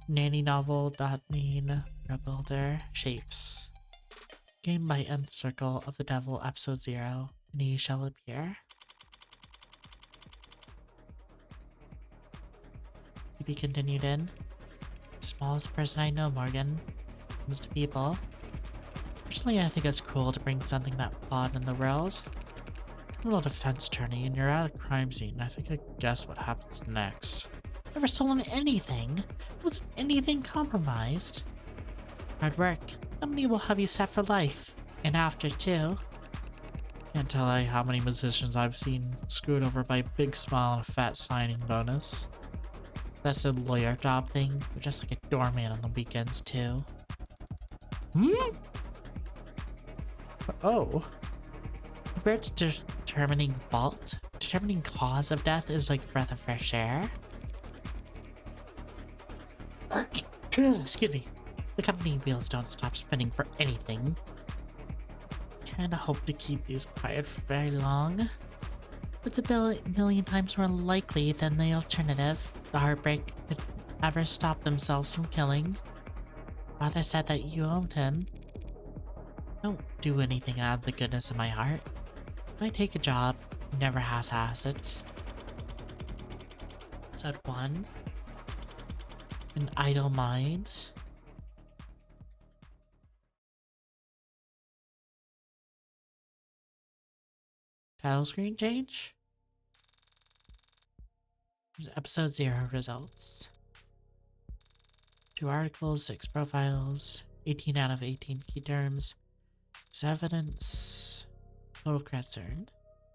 Nanny Novel.mean Rebuilder Shapes. Game by Nth Circle of the Devil Episode 0. And he shall appear. To be continued in. Smallest person I know, Morgan. Comes to people. Personally, I think it's cool to bring something that flawed in the world. Criminal defense attorney, and you're at a crime scene. I think I guess what happens next. Never stolen anything. Wasn't anything compromised. Hard work. Somebody will have you set for life. And after, too. Can't tell you how many musicians I've seen screwed over by a big smile and a fat signing bonus. That's a lawyer job thing. You're just like a doorman on the weekends, too. Oh. Compared to determining fault, determining cause of death is like a breath of fresh air. Excuse me. The company wheels don't stop spinning for anything. Kinda hope to keep these quiet for very long. It's a million times more likely than the alternative. The Heartbreak could never stop themselves from killing. Father said that you owned him. Don't do anything out of the goodness of my heart. When I take a job, I never half-ass it. Episode 1. An Idle Mind. Title screen change. Episode 0 results. 2 articles, 6 profiles, 18 out of 18 key terms, 6 evidence, total credits earned.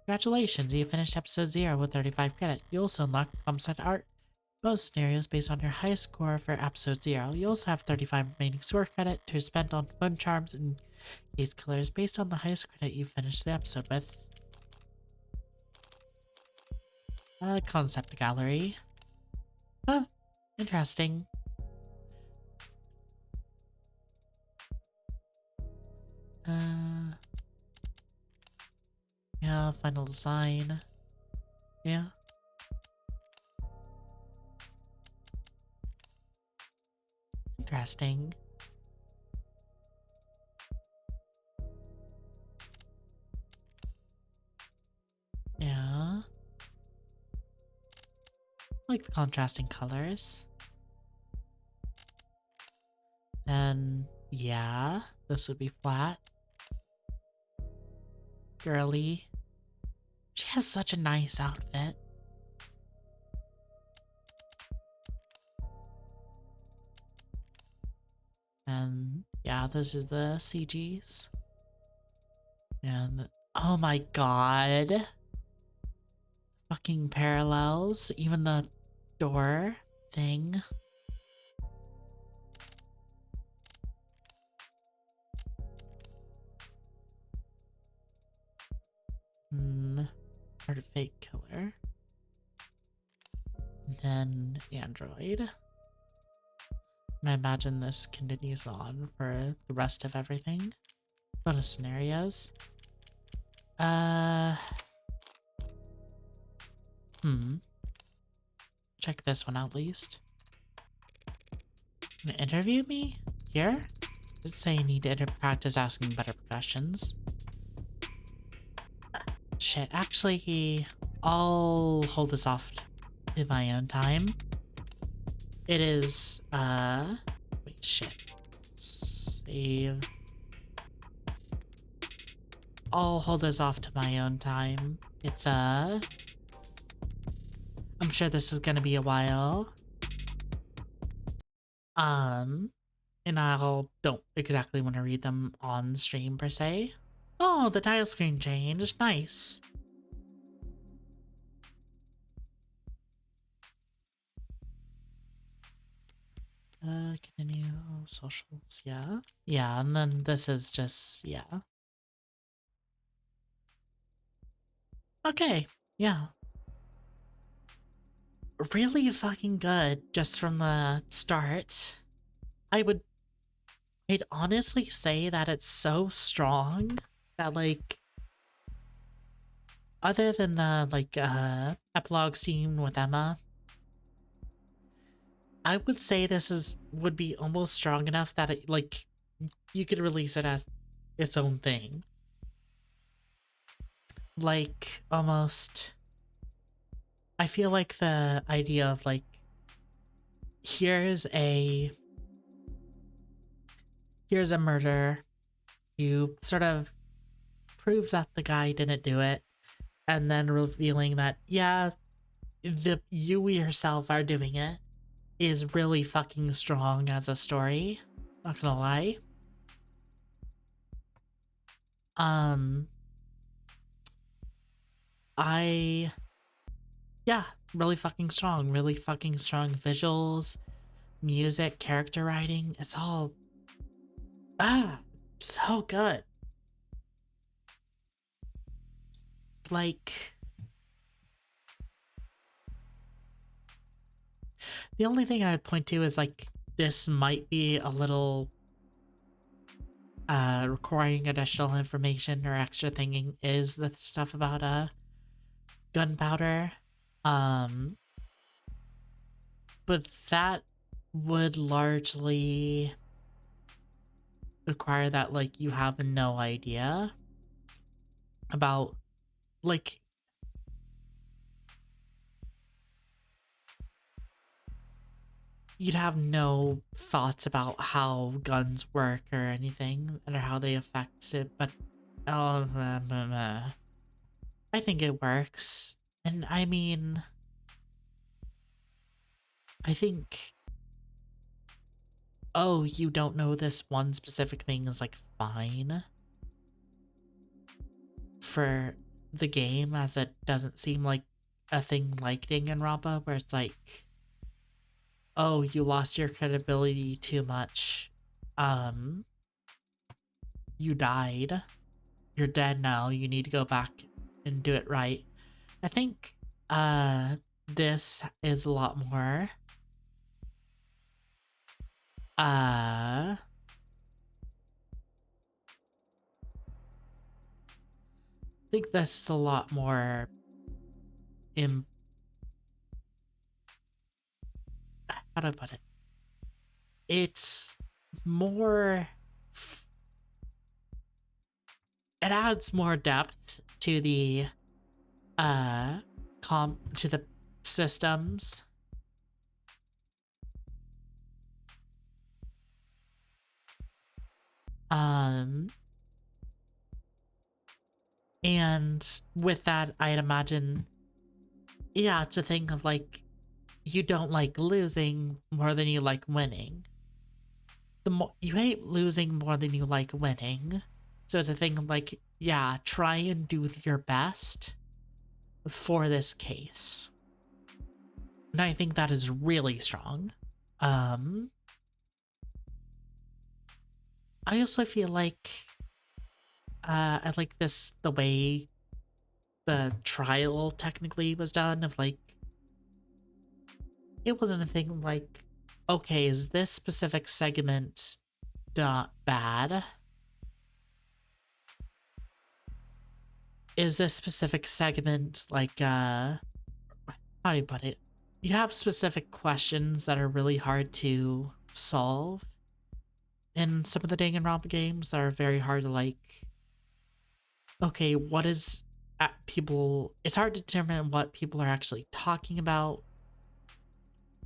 Congratulations, you finished episode 0 with 35 credit. You also unlocked Plumset Art. Both scenarios based on your highest score for episode 0. You also have 35 remaining score credit to spend on phone charms and case killers based on the highest credit you finished the episode with. Concept gallery. Huh, interesting. Yeah, final design. Yeah. Interesting. like the contrasting colors. Then, yeah, this would be flat. Girly. She has such a nice outfit. And yeah, this is the CGs. And oh my god. Fucking parallels. Even the door thing. Art of Fate Killer. And then Android. And I imagine this continues on for the rest of everything. Bonus scenarios. Check this one out at least. Gonna interview me? Here? Did say you need to practice asking better questions. Shit, actually, I'll hold this off in my own time. It is, wait, shit. Save. I'll hold this off to my own time. It's, I'm sure this is gonna be a while. And I don't exactly want to read them on stream per se. Oh, the title screen changed. Nice. Continue socials, yeah. Yeah, and then this is just, yeah. Okay, yeah. Really fucking good just from the start. I'd honestly say that it's so strong that, like, other than the, like, epilogue scene with Emma, I would say this would be almost strong enough that it, like, you could release it as its own thing. Like, almost, I feel like the idea of, like, here's a murder, you sort of prove that the guy didn't do it, and then revealing that, yeah, you yourself are doing it, is really fucking strong as a story. Not gonna lie. Yeah, really fucking strong. Really fucking strong visuals, music, character writing. It's all, so good. Like, the only thing I would point to is, like, this might be a little requiring additional information or extra thinking is the stuff about gunpowder. But that would largely require that, like, you have no idea about, like, you'd have no thoughts about how guns work or anything or how they affect it, but I think it works. And I mean, I think, oh, you don't know this one specific thing is, like, fine for the game, as it doesn't seem like a thing like Danganronpa where it's like, oh, you lost your credibility too much. You died. You're dead now. You need to go back and do it right. I think this is a lot more I think this is a lot more how do I put it? It's more it adds more depth to the to the systems Um, and with that, I'd imagine, yeah, it's a thing of like, you don't like losing more than you like winning. The more you hate losing more than you like winning. So it's a thing of like, yeah, try and do your best for this case. And I think that is really strong. Um, I also feel like I like the way the trial technically was done of like, it wasn't a thing like, okay, is this specific segment bad? Is this specific segment like how do you put it? You have specific questions that are really hard to solve in some of the Danganronpa games that are very hard to like, okay, what is people, it's hard to determine what people are actually talking about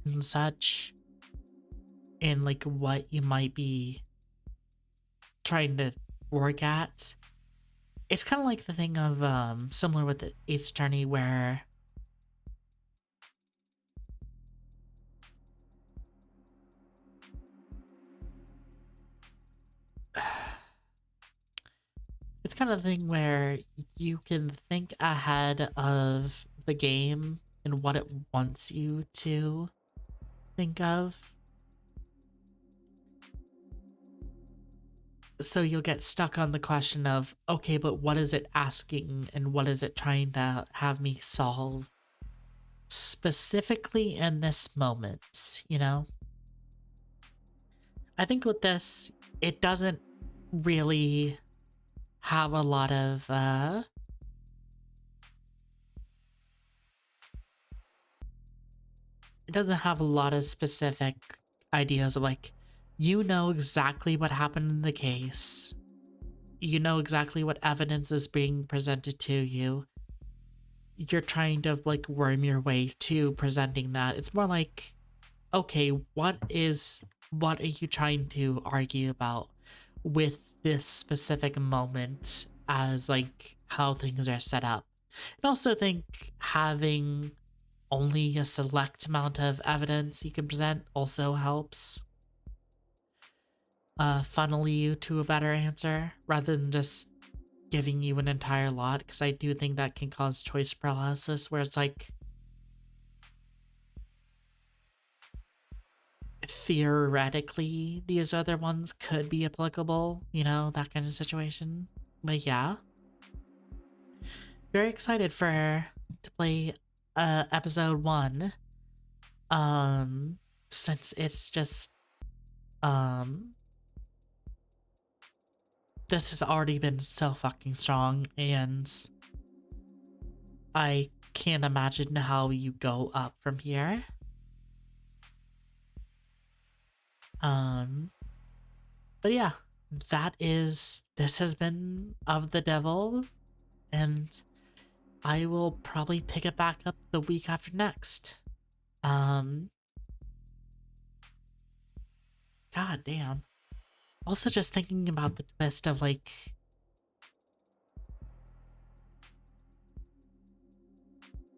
and such, and like what you might be trying to work at. It's kind of like the thing of similar with the Ace Attorney where it's kind of the thing where you can think ahead of the game and what it wants you to think of. So you'll get stuck on the question of, okay, but what is it asking and what is it trying to have me solve specifically in this moment, you know? I think with this, it doesn't really have a lot of it doesn't have a lot of specific ideas of like, you know exactly what happened in the case. You know exactly what evidence is being presented to you. You're trying to like worm your way to presenting that. It's more like, okay, what are you trying to argue about with this specific moment as like how things are set up? And also think having only a select amount of evidence you can present also helps funnel you to a better answer rather than just giving you an entire lot, because I do think that can cause choice paralysis where it's like, theoretically these other ones could be applicable, you know, that kind of situation. But yeah, very excited for to play episode 1, since it's just um this has already been so fucking strong, and I can't imagine how you go up from here. Um, but yeah, this has been Of the Devil, and I will probably pick it back up the week after next. Um, God damn. Also, just thinking about the twist of like,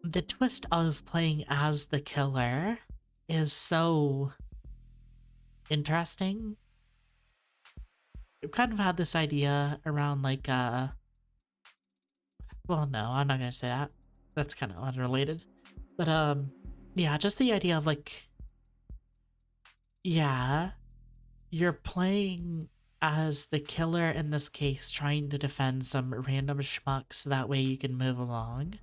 the twist of playing as the killer is so interesting. I've kind of had this idea around like well, no, I'm not gonna say that. That's kind of unrelated. But yeah, just the idea of like, yeah, you're playing as the killer in this case, trying to defend some random schmuck so that way you can move along.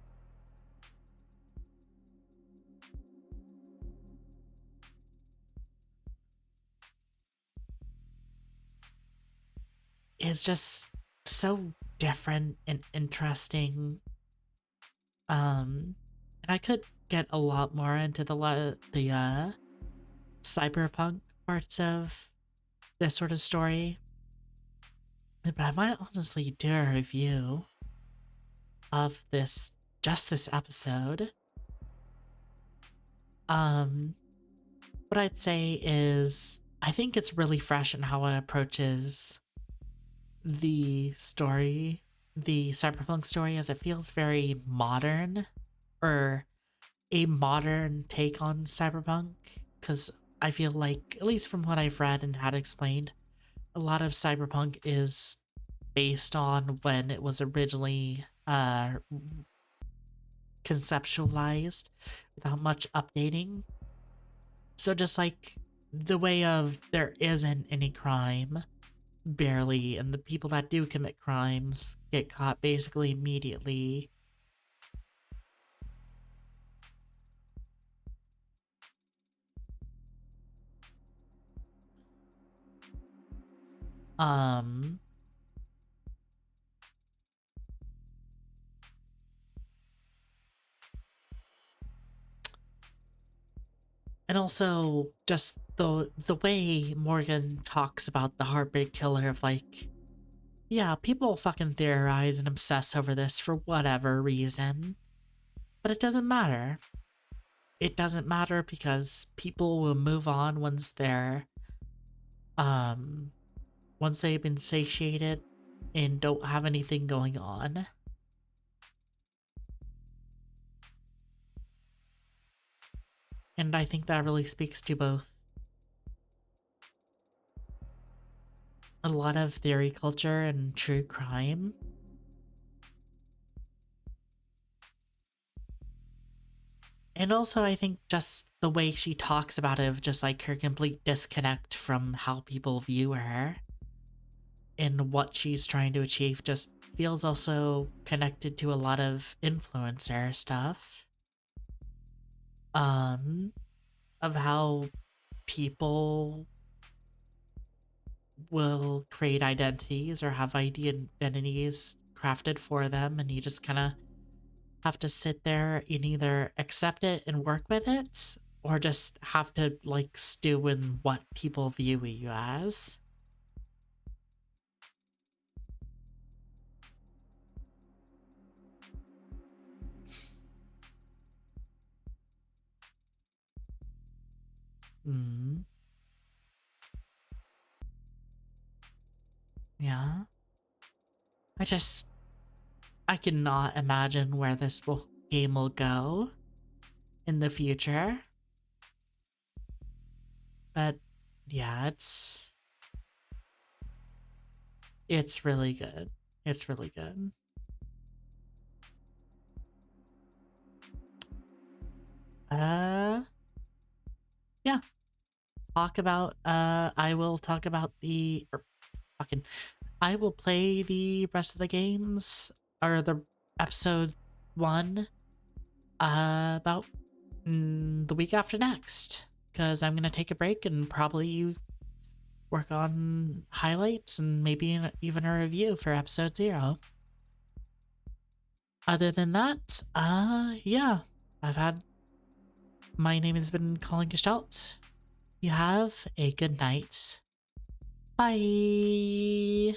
It's just so different and interesting. And I could get a lot more into the cyberpunk parts of this sort of story, but I might honestly do a review of this episode. What I'd say is I think it's really fresh in how it approaches the story, the cyberpunk story, as it feels very modern, or a modern take on cyberpunk. Because I feel like, at least from what I've read and had explained, a lot of cyberpunk is based on when it was originally conceptualized without much updating. So just like the way of there isn't any crime, barely, and the people that do commit crimes get caught basically immediately. Um and also just the way Morgan talks about the Heartbreak Killer of like, yeah, people fucking theorize and obsess over this for whatever reason, but it doesn't matter. It doesn't matter because people will move on um once they've been satiated and don't have anything going on. And I think that really speaks to both a lot of theory culture and true crime. And also, I think just the way she talks about it, of just like her complete disconnect from how people view her and what she's trying to achieve, just feels also connected to a lot of influencer stuff. Um, of how people will create identities or have identities crafted for them, and you just kind of have to sit there and either accept it and work with it, or just have to like stew in what people view you as. Mm, yeah. I just I cannot imagine where game will go in the future. But yeah, it's really good. It's really good. Uh yeah. I will talk about fucking I will play the rest of the games, or the episode 1, about the week after next, because I'm gonna take a break and probably work on highlights and maybe even a review for episode 0. Other than that, yeah, I've had my name has been Colin Gestalt. You have a good night. Bye.